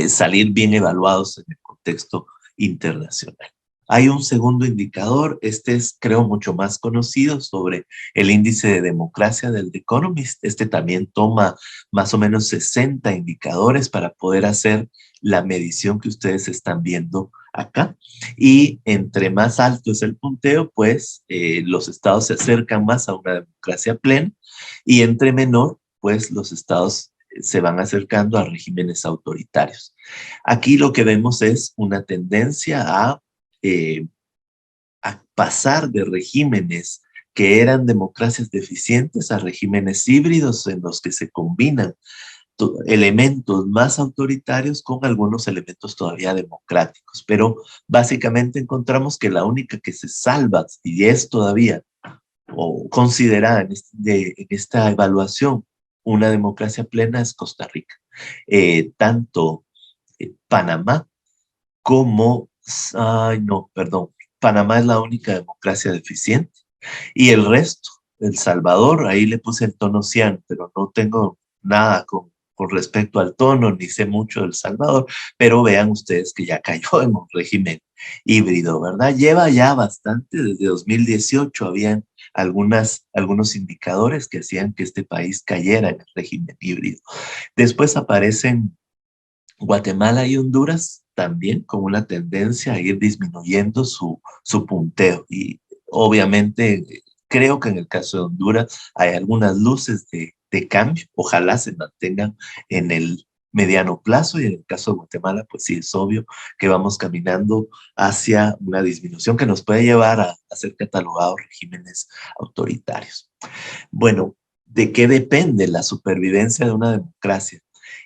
salir bien evaluados en el contexto internacional. Hay un segundo indicador, este es creo mucho más conocido, sobre el índice de democracia del The Economist. Este también toma más o menos 60 indicadores para poder hacer la medición que ustedes están viendo acá. Y entre más alto es el punteo, pues los estados se acercan más a una democracia plena, y entre menor, pues los estados se van acercando a regímenes autoritarios. Aquí lo que vemos es una tendencia a pasar de regímenes que eran democracias deficientes a regímenes híbridos en los que se combinan elementos más autoritarios con algunos elementos todavía democráticos. Pero básicamente encontramos que la única que se salva y es todavía o considerada en esta evaluación una democracia plena es Costa Rica. Tanto Panamá como, ay no, perdón, Panamá es la única democracia deficiente, y el resto, El Salvador, ahí le puse el tono cian, pero no tengo nada con respecto al tono, ni sé mucho del Salvador, pero vean ustedes que ya cayó en un régimen híbrido, ¿verdad? Lleva ya bastante, desde 2018 habían algunos indicadores que hacían que este país cayera en el régimen híbrido. Después aparecen Guatemala y Honduras también con una tendencia a ir disminuyendo su punteo. Y obviamente creo que en el caso de Honduras hay algunas luces de cambio. Ojalá se mantengan en el mediano plazo, y en el caso de Guatemala, pues sí, es obvio que vamos caminando hacia una disminución que nos puede llevar a ser catalogados regímenes autoritarios. Bueno, ¿de qué depende la supervivencia de una democracia?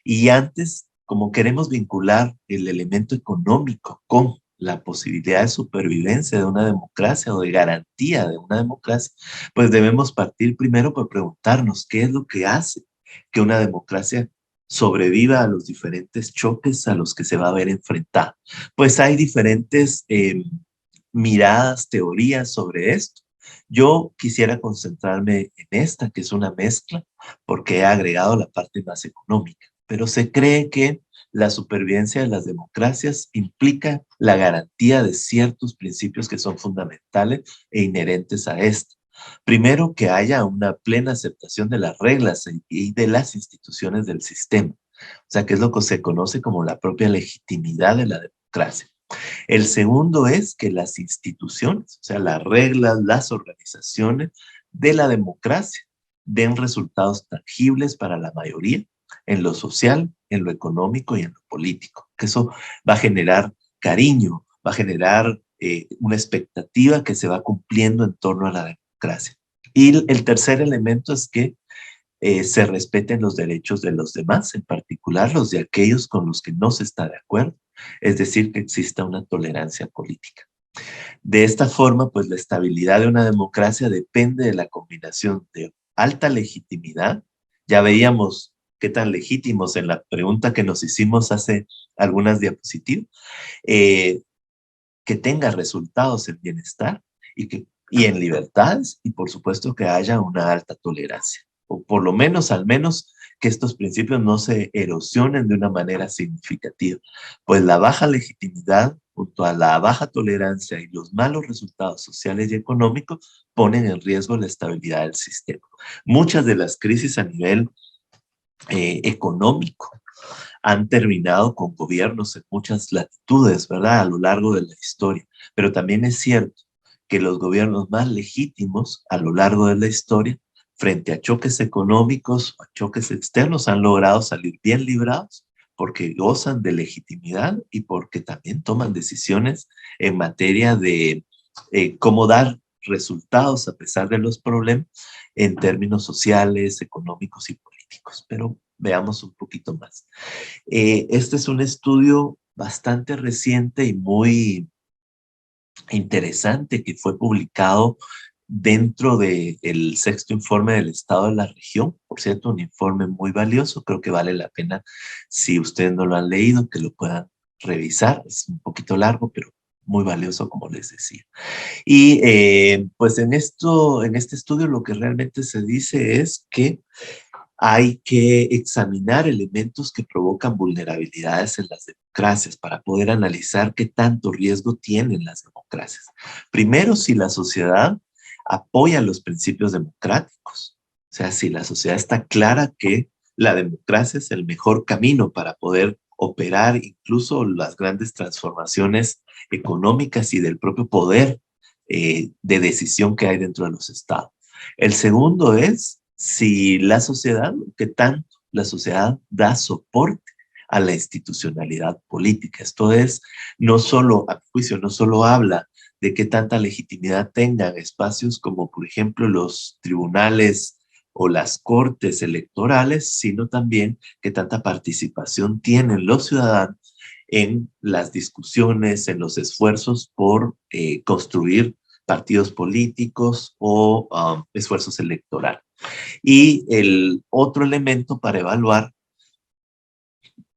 Y antes, como queremos vincular el elemento económico con la posibilidad de supervivencia de una democracia o de garantía de una democracia, pues debemos partir primero por preguntarnos qué es lo que hace que una democracia sobreviva a los diferentes choques a los que se va a ver enfrentada. Pues hay diferentes miradas, teorías sobre esto. Yo quisiera concentrarme en esta, que es una mezcla, porque he agregado la parte más económica, pero se cree que la supervivencia de las democracias implica la garantía de ciertos principios que son fundamentales e inherentes a esta. Primero, que haya una plena aceptación de las reglas y de las instituciones del sistema, o sea, que es lo que se conoce como la propia legitimidad de la democracia. El segundo es que las instituciones, o sea, las reglas, las organizaciones de la democracia den resultados tangibles para la mayoría en lo social, en lo económico y en lo político. Que eso va a generar cariño, va a generar una expectativa que se va cumpliendo en torno a la democracia. Y el tercer elemento es que se respeten los derechos de los demás, en particular los de aquellos con los que no se está de acuerdo, es decir, que exista una tolerancia política. De esta forma, pues la estabilidad de una democracia depende de la combinación de alta legitimidad. Ya veíamos qué tan legítimos en la pregunta que nos hicimos hace algunas diapositivas, eh, que tenga resultados en bienestar y en libertades, y por supuesto que haya una alta tolerancia, o por lo menos, al menos, que estos principios no se erosionen de una manera significativa, pues la baja legitimidad junto a la baja tolerancia y los malos resultados sociales y económicos ponen en riesgo la estabilidad del sistema. Muchas de las crisis a nivel económico han terminado con gobiernos en muchas latitudes, ¿verdad? A lo largo de la historia. Pero también es cierto que los gobiernos más legítimos a lo largo de la historia, frente a choques económicos o a choques externos, han logrado salir bien librados porque gozan de legitimidad y porque también toman decisiones en materia de cómo dar resultados a pesar de los problemas en términos sociales, económicos y políticos. Pero veamos un poquito más. Este es un estudio bastante reciente y muy interesante que fue publicado dentro del sexto informe del Estado de la Región. Por cierto, un informe muy valioso, creo que vale la pena, si ustedes no lo han leído, que lo puedan revisar. Es un poquito largo, pero muy valioso, como les decía. Y pues en este estudio lo que realmente se dice es que hay que examinar elementos que provocan vulnerabilidades en las democracias para poder analizar qué tanto riesgo tienen las democracias. Primero, si la sociedad apoya los principios democráticos. O sea, si la sociedad está clara que la democracia es el mejor camino para poder operar incluso las grandes transformaciones económicas y del propio poder de decisión que hay dentro de los estados. El segundo es si la sociedad, qué tanto la sociedad da soporte a la institucionalidad política. Esto es, no solo, a mi juicio, no solo habla de qué tanta legitimidad tengan espacios como, por ejemplo, los tribunales o las cortes electorales, sino también qué tanta participación tienen los ciudadanos en las discusiones, en los esfuerzos por construir partidos políticos o esfuerzos electorales. Y el otro elemento para evaluar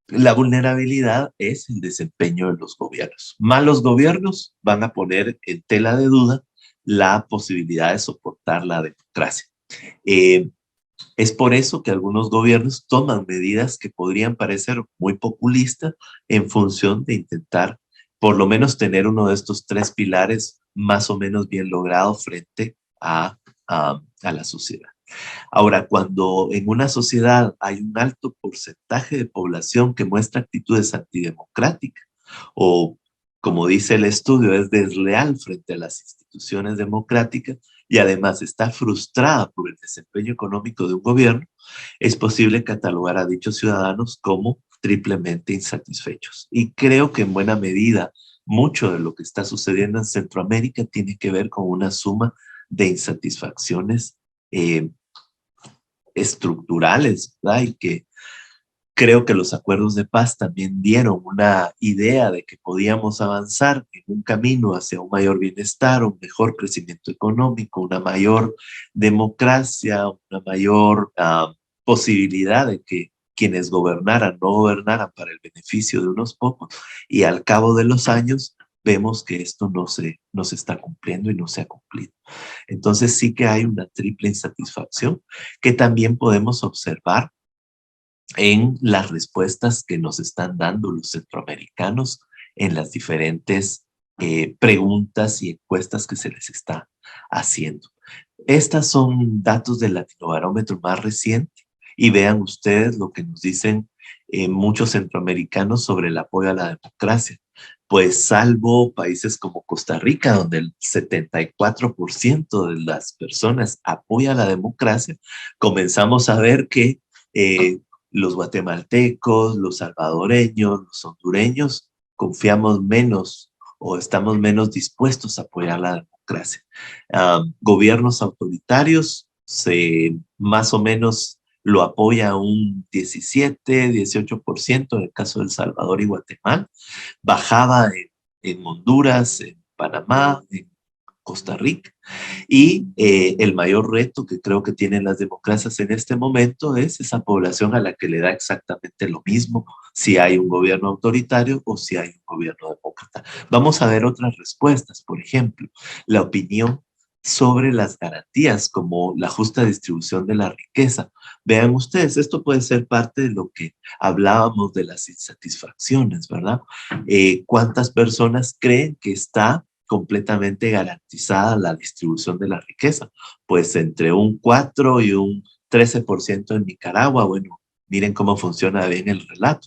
la vulnerabilidad es el desempeño de los gobiernos. Malos gobiernos van a poner en tela de duda la posibilidad de soportar la democracia. Es por eso que algunos gobiernos toman medidas que podrían parecer muy populistas en función de intentar por lo menos tener uno de estos tres pilares más o menos bien logrado frente a la sociedad. Ahora, cuando en una sociedad hay un alto porcentaje de población que muestra actitudes antidemocráticas o, como dice el estudio, es desleal frente a las instituciones democráticas y además está frustrada por el desempeño económico de un gobierno, es posible catalogar a dichos ciudadanos como triplemente insatisfechos. Y creo que en buena medida mucho de lo que está sucediendo en Centroamérica tiene que ver con una suma de insatisfacciones estructurales, ¿verdad? Y que creo que los acuerdos de paz también dieron una idea de que podíamos avanzar en un camino hacia un mayor bienestar, un mejor crecimiento económico, una mayor democracia, una mayor posibilidad de que quienes gobernaran no gobernaran para el beneficio de unos pocos. Y al cabo de los años vemos que esto no se está cumpliendo y no se ha cumplido. Entonces sí que hay una triple insatisfacción que también podemos observar en las respuestas que nos están dando los centroamericanos en las diferentes preguntas y encuestas que se les está haciendo. Estas son datos del Latinobarómetro más reciente y vean ustedes lo que nos dicen muchos centroamericanos sobre el apoyo a la democracia. Pues salvo países como Costa Rica, donde el 74% de las personas apoya la democracia, comenzamos a ver que los guatemaltecos, los salvadoreños, los hondureños, confiamos menos o estamos menos dispuestos a apoyar la democracia. Gobiernos autoritarios más o menos lo apoya un 17, 18% en el caso de El Salvador y Guatemala. Bajaba en Honduras, en Panamá, en Costa Rica. Y el mayor reto que creo que tienen las democracias en este momento es esa población a la que le da exactamente lo mismo si hay un gobierno autoritario o si hay un gobierno demócrata. Vamos a ver otras respuestas, por ejemplo, la opinión sobre las garantías como la justa distribución de la riqueza. Vean ustedes, esto puede ser parte de lo que hablábamos de las insatisfacciones, ¿verdad? ¿Cuántas personas creen que está completamente garantizada la distribución de la riqueza? Pues entre un 4 y un 13% en Nicaragua. Bueno, miren cómo funciona bien el relato.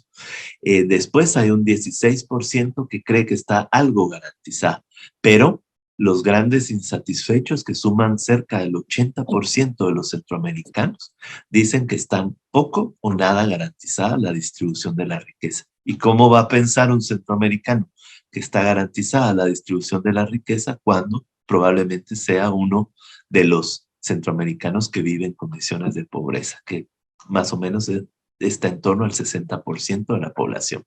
Después hay un 16% que cree que está algo garantizado, pero los grandes insatisfechos, que suman cerca del 80% de los centroamericanos, dicen que están poco o nada garantizada la distribución de la riqueza. ¿Y cómo va a pensar un centroamericano que está garantizada la distribución de la riqueza cuando probablemente sea uno de los centroamericanos que vive en condiciones de pobreza, que más o menos está en torno al 60% de la población?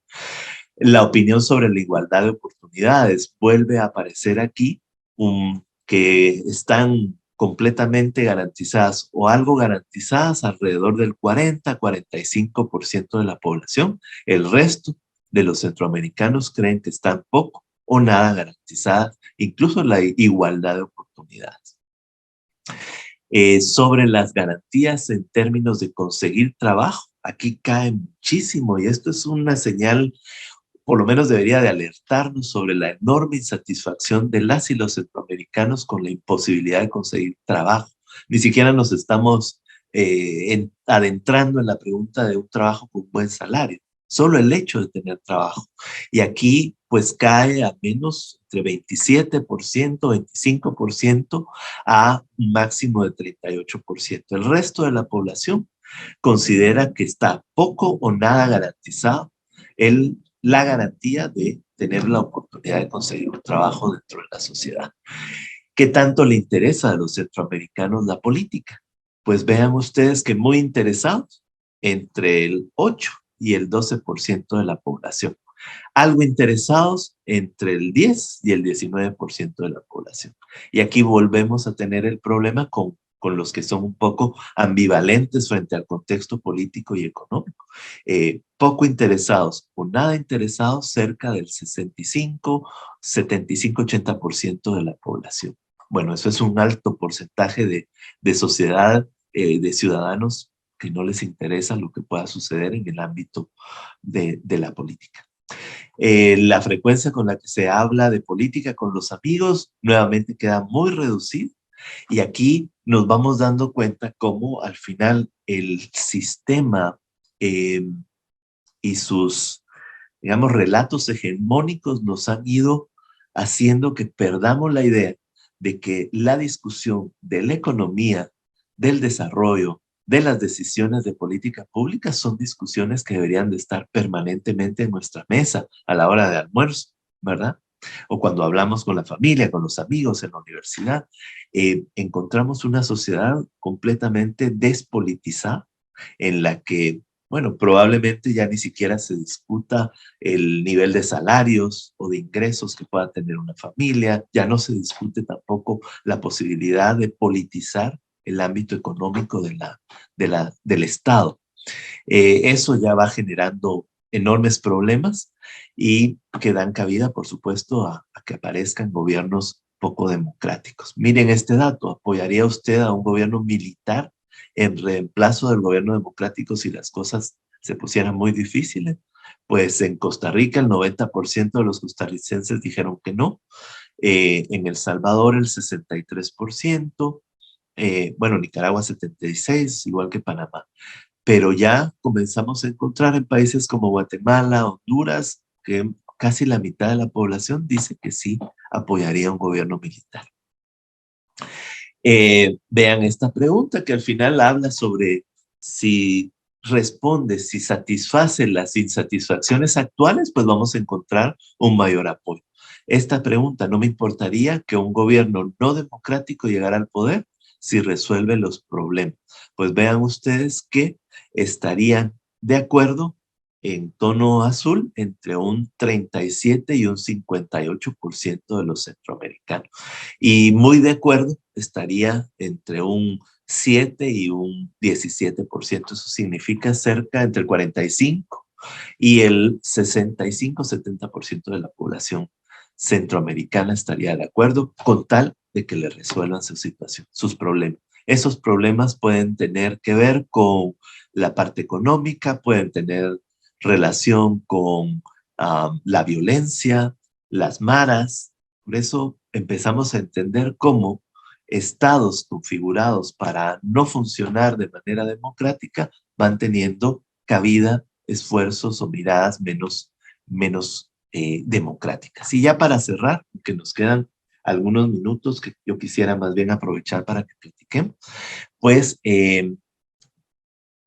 La opinión sobre la igualdad de oportunidades vuelve a aparecer aquí, que están completamente garantizadas o algo garantizadas alrededor del 40-45% de la población. El resto de los centroamericanos creen que están poco o nada garantizadas, incluso la igualdad de oportunidades. Sobre las garantías en términos de conseguir trabajo, aquí cae muchísimo y esto es una señal, por lo menos debería de alertarnos sobre la enorme insatisfacción de las y los centroamericanos con la imposibilidad de conseguir trabajo. Ni siquiera nos estamos adentrando en la pregunta de un trabajo con buen salario, solo el hecho de tener trabajo. Y aquí pues cae a menos entre 27%, 25% a un máximo de 38%. El resto de la población considera que está poco o nada garantizado la garantía de tener la oportunidad de conseguir un trabajo dentro de la sociedad. ¿Qué tanto le interesa a los centroamericanos la política? Pues vean ustedes que muy interesados, entre el 8 y el 12% de la población. Algo interesados entre el 10 y el 19% de la población. Y aquí volvemos a tener el problema con los que son un poco ambivalentes frente al contexto político y económico. Poco interesados o nada interesados, cerca del 65, 75, 80% de la población. Bueno, eso es un alto porcentaje de sociedad, de ciudadanos que no les interesa lo que pueda suceder en el ámbito de la política. La frecuencia con la que se habla de política con los amigos nuevamente queda muy reducida. Y aquí nos vamos dando cuenta cómo al final el sistema y sus, digamos, relatos hegemónicos nos han ido haciendo que perdamos la idea de que la discusión de la economía, del desarrollo, de las decisiones de política pública son discusiones que deberían de estar permanentemente en nuestra mesa a la hora de almuerzo, ¿verdad? O cuando hablamos con la familia, con los amigos en la universidad, encontramos una sociedad completamente despolitizada en la que, bueno, probablemente ya ni siquiera se discuta el nivel de salarios o de ingresos que pueda tener una familia, ya no se discute tampoco la posibilidad de politizar el ámbito económico del Estado. Eso ya va generando enormes problemas y que dan cabida, por supuesto, a que aparezcan gobiernos poco democráticos. Miren este dato, ¿apoyaría usted a un gobierno militar en reemplazo del gobierno democrático si las cosas se pusieran muy difíciles? Pues en Costa Rica el 90% de los costarricenses dijeron que no, en El Salvador el 63%, bueno, Nicaragua 76%, igual que Panamá. Pero ya comenzamos a encontrar en países como Guatemala, Honduras, que casi la mitad de la población dice que sí apoyaría un gobierno militar. Vean esta pregunta que al final habla sobre si responde, si satisface las insatisfacciones actuales, pues vamos a encontrar un mayor apoyo. Esta pregunta, ¿no me importaría que un gobierno no democrático llegara al poder si resuelve los problemas? Pues vean ustedes que estarían de acuerdo en tono azul entre un 37 y un 58% de los centroamericanos. Y muy de acuerdo estaría entre un 7 y un 17%. Eso significa cerca entre el 45 y el 65-70% de la población centroamericana estaría de acuerdo con tal de que le resuelvan su situación, sus problemas. Esos problemas pueden tener que ver con la parte económica, pueden tener relación con la violencia, las maras. Por eso empezamos a entender cómo estados configurados para no funcionar de manera democrática van teniendo cabida, esfuerzos o miradas menos democráticas. Y ya para cerrar, que nos quedan algunos minutos que yo quisiera más bien aprovechar para que platiquemos, pues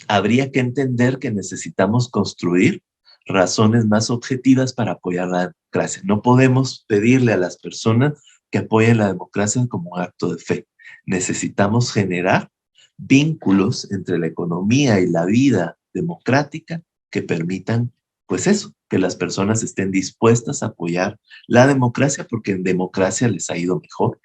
habría que entender que necesitamos construir razones más objetivas para apoyar la democracia. No podemos pedirle a las personas que apoyen la democracia como un acto de fe. Necesitamos generar vínculos entre la economía y la vida democrática que permitan pues eso, que las personas estén dispuestas a apoyar la democracia porque en democracia les ha ido mejor.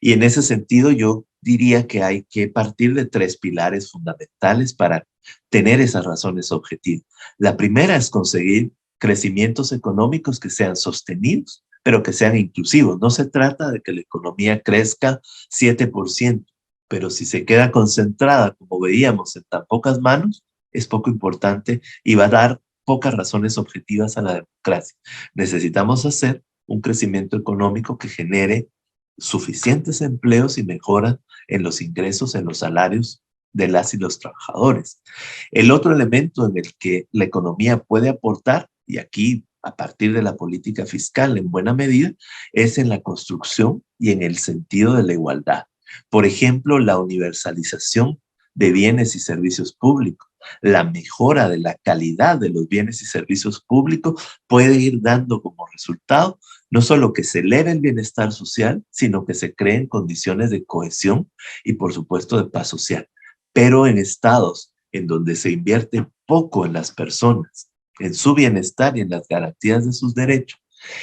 Y en ese sentido yo diría que hay que partir de tres pilares fundamentales para tener esas razones objetivas. La primera es conseguir crecimientos económicos que sean sostenidos, pero que sean inclusivos. No se trata de que la economía crezca 7%, pero si se queda concentrada, como veíamos, en tan pocas manos, es poco importante y va a dar pocas razones objetivas a la democracia. Necesitamos hacer un crecimiento económico que genere suficientes empleos y mejora en los ingresos, en los salarios de las y los trabajadores. El otro elemento en el que la economía puede aportar, y aquí a partir de la política fiscal en buena medida, es en la construcción y en el sentido de la igualdad. Por ejemplo, la universalización de bienes y servicios públicos, la mejora de la calidad de los bienes y servicios públicos puede ir dando como resultado no solo que se eleve el bienestar social, sino que se creen condiciones de cohesión y, por supuesto, de paz social. Pero en estados en donde se invierte poco en las personas, en su bienestar y en las garantías de sus derechos,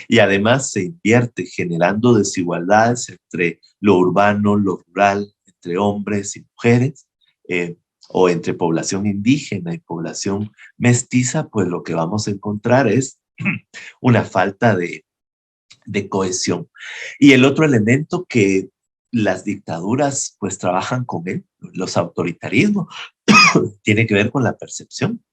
y además se invierte generando desigualdades entre lo urbano, lo rural, entre hombres y mujeres, o entre población indígena y población mestiza, pues lo que vamos a encontrar es una falta de cohesión. Y el otro elemento que las dictaduras pues trabajan con él, los autoritarismos, tiene que ver con la percepción.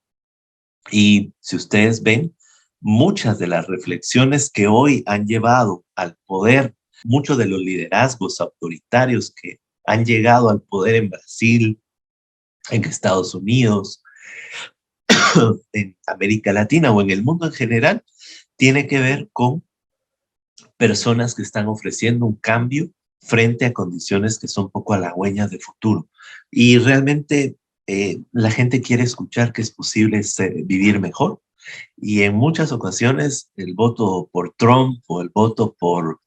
Y si ustedes ven, muchas de las reflexiones que hoy han llevado al poder, muchos de los liderazgos autoritarios que han llegado al poder en Brasil, en Estados Unidos, en América Latina o en el mundo en general, tiene que ver con personas que están ofreciendo un cambio frente a condiciones que son poco halagüeñas de futuro. Y realmente la gente quiere escuchar que es posible vivir mejor. Y en muchas ocasiones el voto por Trump o el voto por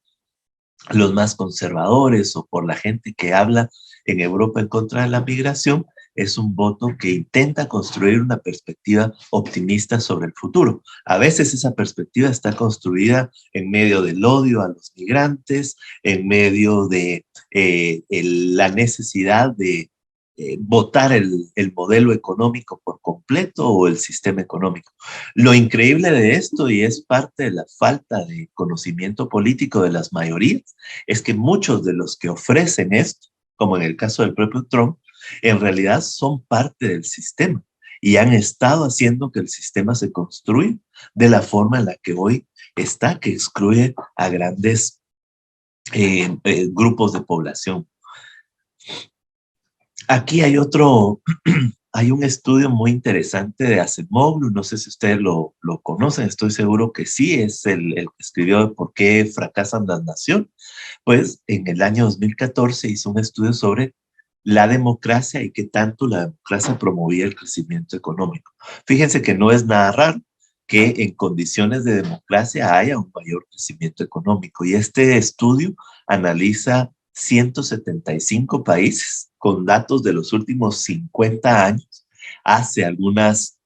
los más conservadores o por la gente que habla en Europa en contra de la migración, es un voto que intenta construir una perspectiva optimista sobre el futuro. A veces esa perspectiva está construida en medio del odio a los migrantes, en medio de la necesidad de votar el modelo económico por completo o el sistema económico. Lo increíble de esto, y es parte de la falta de conocimiento político de las mayorías, es que muchos de los que ofrecen esto, como en el caso del propio Trump, en realidad son parte del sistema y han estado haciendo que el sistema se construya de la forma en la que hoy está, que excluye a grandes grupos de población. Aquí hay hay un estudio muy interesante de Acemoglu, no sé si ustedes lo conocen, estoy seguro que sí, es el que escribió ¿Por qué fracasan las naciones? Pues en el año 2014 hizo un estudio sobre la democracia y qué tanto la democracia promovía el crecimiento económico. Fíjense que no es nada raro que en condiciones de democracia haya un mayor crecimiento económico, y este estudio analiza 175 países con datos de los últimos 50 años, hace algunas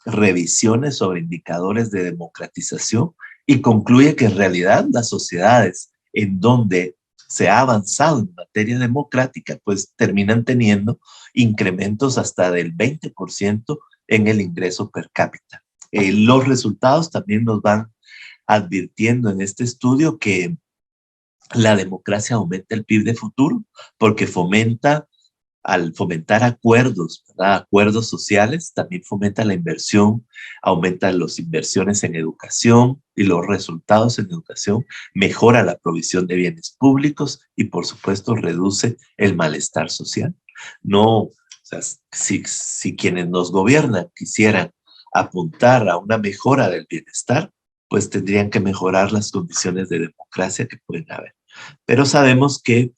revisiones sobre indicadores de democratización y concluye que en realidad las sociedades en donde se ha avanzado en materia democrática, pues terminan teniendo incrementos hasta del 20% en el ingreso per cápita. Los resultados también nos van advirtiendo en este estudio que la democracia aumenta el PIB de futuro porque al fomentar acuerdos, ¿verdad? Acuerdos sociales, también fomenta la inversión, aumenta las inversiones en educación y los resultados en educación, mejora la provisión de bienes públicos y, por supuesto, reduce el malestar social. No, o sea, si quienes nos gobiernan quisieran apuntar a una mejora del bienestar, pues tendrían que mejorar las condiciones de democracia que pueden haber. Pero sabemos que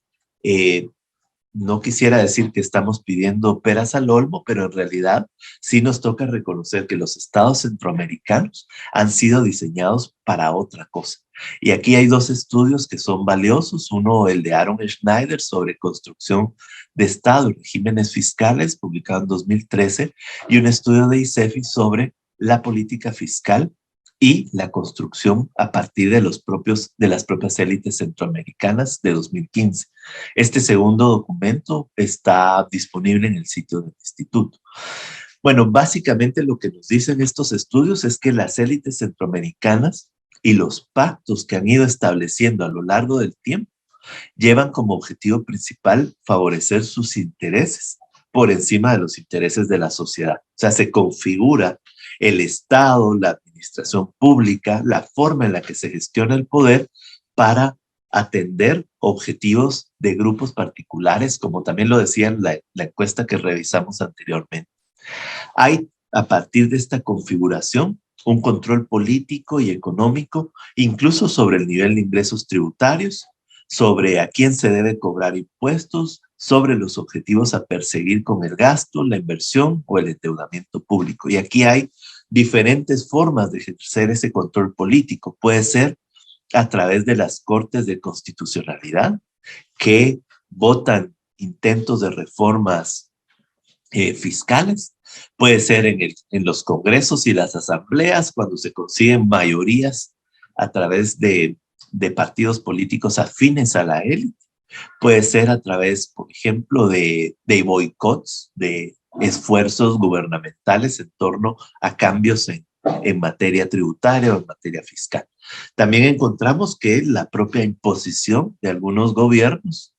no quisiera decir que estamos pidiendo peras al olmo, pero en realidad sí nos toca reconocer que los estados centroamericanos han sido diseñados para otra cosa. Y aquí hay dos estudios que son valiosos. Uno, el de Aaron Schneider sobre construcción de Estado y regímenes fiscales, publicado en 2013, y un estudio de ICEFI sobre la política fiscal y la construcción a partir de las propias élites centroamericanas de 2015. Este segundo documento está disponible en el sitio del instituto. Bueno, básicamente lo que nos dicen estos estudios es que las élites centroamericanas y los pactos que han ido estableciendo a lo largo del tiempo llevan como objetivo principal favorecer sus intereses por encima de los intereses de la sociedad. O sea, se configura el Estado, la administración pública, la forma en la que se gestiona el poder para atender objetivos de grupos particulares, como también lo decía en la encuesta que revisamos anteriormente. Hay, a partir de esta configuración, un control político y económico, incluso sobre el nivel de ingresos tributarios, sobre a quién se debe cobrar impuestos, sobre los objetivos a perseguir con el gasto, la inversión o el endeudamiento público. Y aquí hay diferentes formas de ejercer ese control político. Puede ser a través de las cortes de constitucionalidad que votan intentos de reformas fiscales. Puede ser en los congresos y las asambleas cuando se consiguen mayorías a través de partidos políticos afines a la élite. Puede ser a través, por ejemplo, de boicots, de esfuerzos gubernamentales en torno a cambios en materia tributaria o en materia fiscal. También encontramos que la propia imposición de algunos gobiernos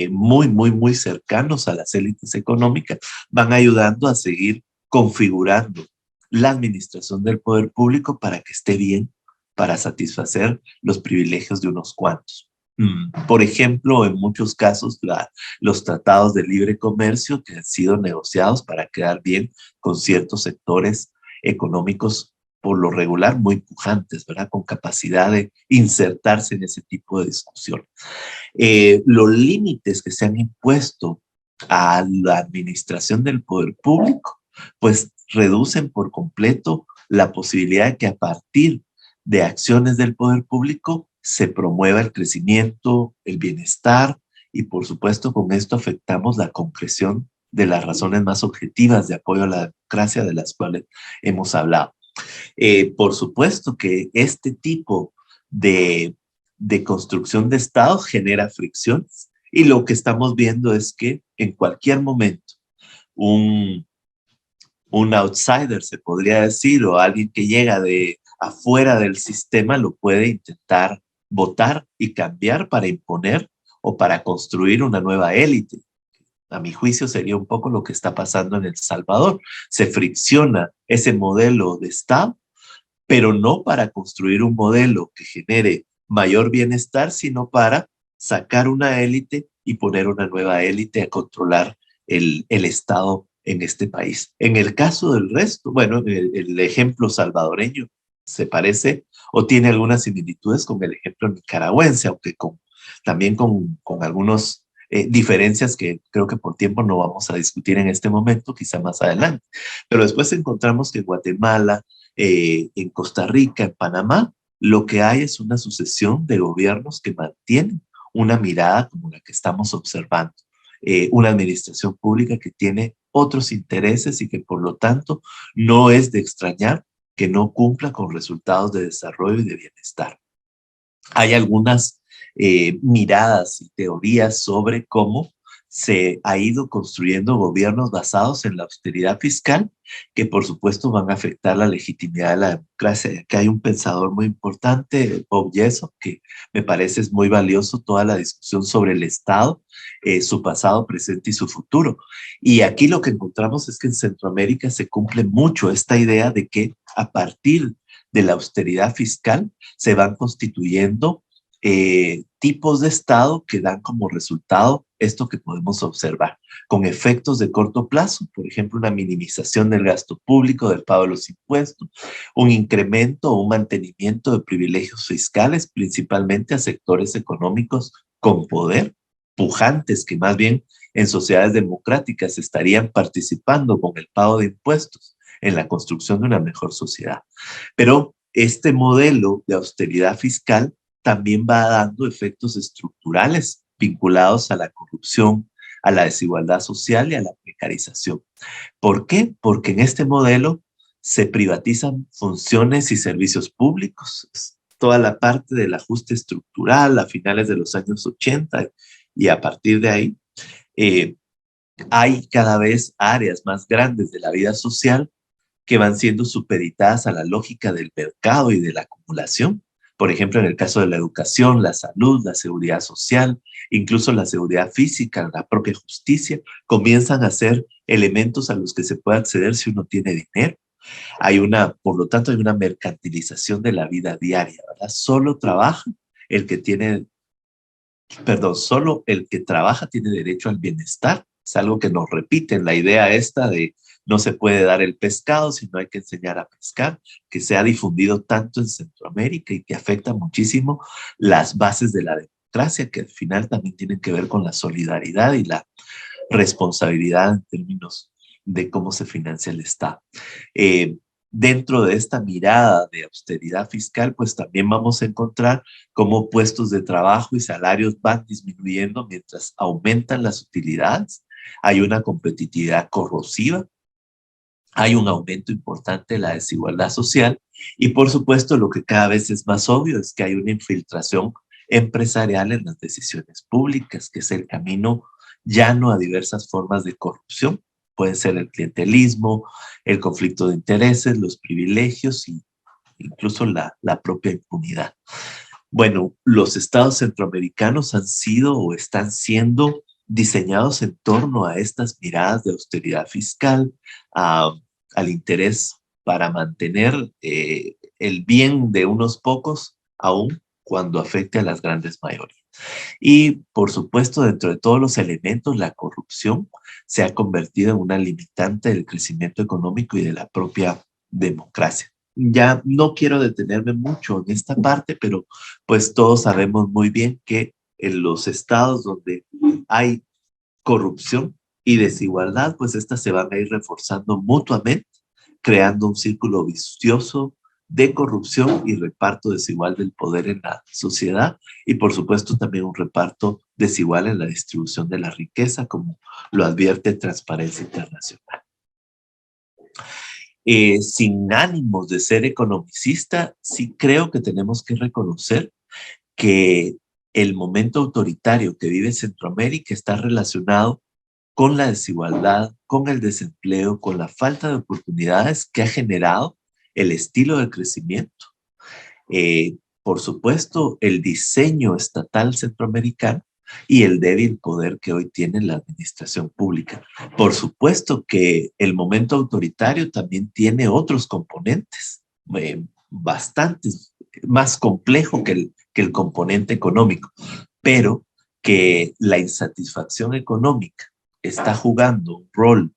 muy cercanos a las élites económicas van ayudando a seguir configurando la administración del poder público para que esté bien, para satisfacer los privilegios de unos cuantos. Por ejemplo, en muchos casos, los tratados de libre comercio que han sido negociados para quedar bien con ciertos sectores económicos, por lo regular muy pujantes, ¿verdad? Con capacidad de insertarse en ese tipo de discusión. Los límites que se han impuesto a la administración del poder público, pues reducen por completo la posibilidad de que a partir de acciones del poder público se promueva el crecimiento, el bienestar y por supuesto con esto afectamos la concreción de las razones más objetivas de apoyo a la democracia de las cuales hemos hablado. Por supuesto que este tipo de construcción de Estado genera fricciones y lo que estamos viendo es que en cualquier momento un outsider, se podría decir, o alguien que llega de afuera del sistema lo puede intentar votar y cambiar para imponer o para construir una nueva élite. A mi juicio sería un poco lo que está pasando en El Salvador. Se fricciona ese modelo de Estado, pero no para construir un modelo que genere mayor bienestar, sino para sacar una élite y poner una nueva élite a controlar el Estado en este país. En el caso del resto, bueno, el ejemplo salvadoreño se parece o tiene algunas similitudes con el ejemplo nicaragüense, aunque también con algunas diferencias que creo que por tiempo no vamos a discutir en este momento, quizá más adelante. Pero después encontramos que en Guatemala, en Costa Rica, en Panamá, lo que hay es una sucesión de gobiernos que mantienen una mirada como la que estamos observando. Una administración pública que tiene otros intereses y que por lo tanto no es de extrañar que no cumpla con resultados de desarrollo y de bienestar. Hay algunas miradas y teorías sobre cómo se ha ido construyendo gobiernos basados en la austeridad fiscal, que por supuesto van a afectar la legitimidad de la democracia. Aquí hay un pensador muy importante, Bob Jessop, que me parece es muy valioso toda la discusión sobre el Estado, su pasado, presente y su futuro. Y aquí lo que encontramos es que en Centroamérica se cumple mucho esta idea de que a partir de la austeridad fiscal se van constituyendo tipos de Estado que dan como resultado esto que podemos observar, con efectos de corto plazo, por ejemplo, una minimización del gasto público, del pago de los impuestos, un incremento o un mantenimiento de privilegios fiscales, principalmente a sectores económicos con poder, pujantes, que más bien en sociedades democráticas estarían participando con el pago de impuestos en la construcción de una mejor sociedad. Pero este modelo de austeridad fiscal también va dando efectos estructurales vinculados a la corrupción, a la desigualdad social y a la precarización. ¿Por qué? Porque en este modelo Se privatizan funciones y servicios públicos. Toda la parte del ajuste estructural a finales de los años 80 y a partir de ahí hay cada vez áreas más grandes de la vida social que van siendo supeditadas a la lógica del mercado y de la acumulación. Por ejemplo, en el caso de la educación, la salud, la seguridad social, incluso la seguridad física, la propia justicia, comienzan a ser elementos a los que se puede acceder si uno tiene dinero. Por lo tanto, hay una mercantilización de la vida diaria, ¿verdad? Solo el que trabaja tiene derecho al bienestar. Es algo que nos repiten, la idea esta de no se puede dar el pescado, sino hay que enseñar a pescar, que se ha difundido tanto en Centroamérica y que afecta muchísimo las bases de la democracia, que al final también tienen que ver con la solidaridad y la responsabilidad en términos de cómo se financia el Estado. Dentro de esta mirada de austeridad fiscal, pues también vamos a encontrar cómo puestos de trabajo y salarios van disminuyendo mientras aumentan las utilidades. Hay una competitividad corrosiva, hay un aumento importante de la desigualdad social y, por supuesto, lo que cada vez es más obvio es que hay una infiltración empresarial en las decisiones públicas, que es el camino llano a diversas formas de corrupción. Pueden ser el clientelismo, el conflicto de intereses, los privilegios e incluso la propia impunidad. Bueno, los estados centroamericanos han sido o están siendo diseñados en torno a estas miradas de austeridad fiscal, al interés para mantener el bien de unos pocos, aun cuando afecte a las grandes mayorías. Y, por supuesto, dentro de todos los elementos, la corrupción se ha convertido en una limitante del crecimiento económico y de la propia democracia. Ya no quiero detenerme mucho en esta parte, pero pues todos sabemos muy bien que en los estados donde hay corrupción y desigualdad, pues estas se van a ir reforzando mutuamente, creando un círculo vicioso de corrupción y reparto desigual del poder en la sociedad y, por supuesto, también un reparto desigual en la distribución de la riqueza, como lo advierte Transparencia Internacional. Sin ánimos de ser economicista, sí creo que tenemos que reconocer que el momento autoritario que vive Centroamérica está relacionado con la desigualdad, con el desempleo, con la falta de oportunidades que ha generado el estilo de crecimiento. Por supuesto, el diseño estatal centroamericano y el débil poder que hoy tiene la administración pública. Por supuesto que el momento autoritario también tiene otros componentes, bastante más complejo que el componente económico, pero que la insatisfacción económica está jugando un rol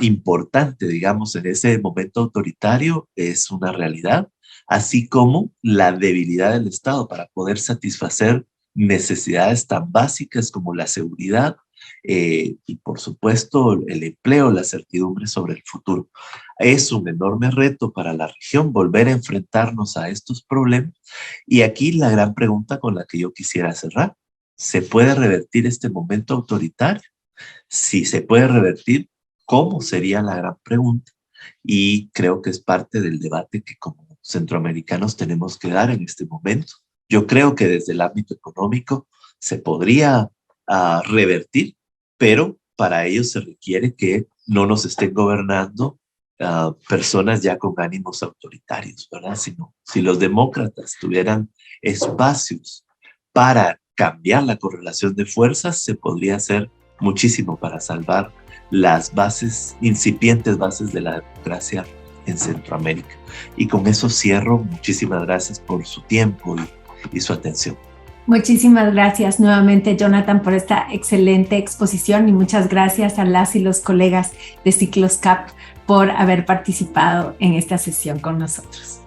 importante, digamos, en ese momento autoritario es una realidad, así como la debilidad del Estado para poder satisfacer necesidades tan básicas como la seguridad y, por supuesto, el empleo, la certidumbre sobre el futuro. Es un enorme reto para la región volver a enfrentarnos a estos problemas y aquí la gran pregunta con la que yo quisiera cerrar: ¿se puede revertir este momento autoritario? Si se puede revertir, ¿cómo sería la gran pregunta? Y creo que es parte del debate que como centroamericanos tenemos que dar en este momento. Yo creo que desde el ámbito económico se podría revertir, pero para ello se requiere que no nos estén gobernando personas ya con ánimos autoritarios, ¿verdad? Si los demócratas tuvieran espacios para cambiar la correlación de fuerzas, se podría hacer muchísimo para salvar las incipientes bases de la democracia en Centroamérica. Y con eso cierro. Muchísimas gracias por su tiempo y su atención. Muchísimas gracias nuevamente, Jonathan, por esta excelente exposición y muchas gracias a las y los colegas de Ciclos CAP por haber participado en esta sesión con nosotros.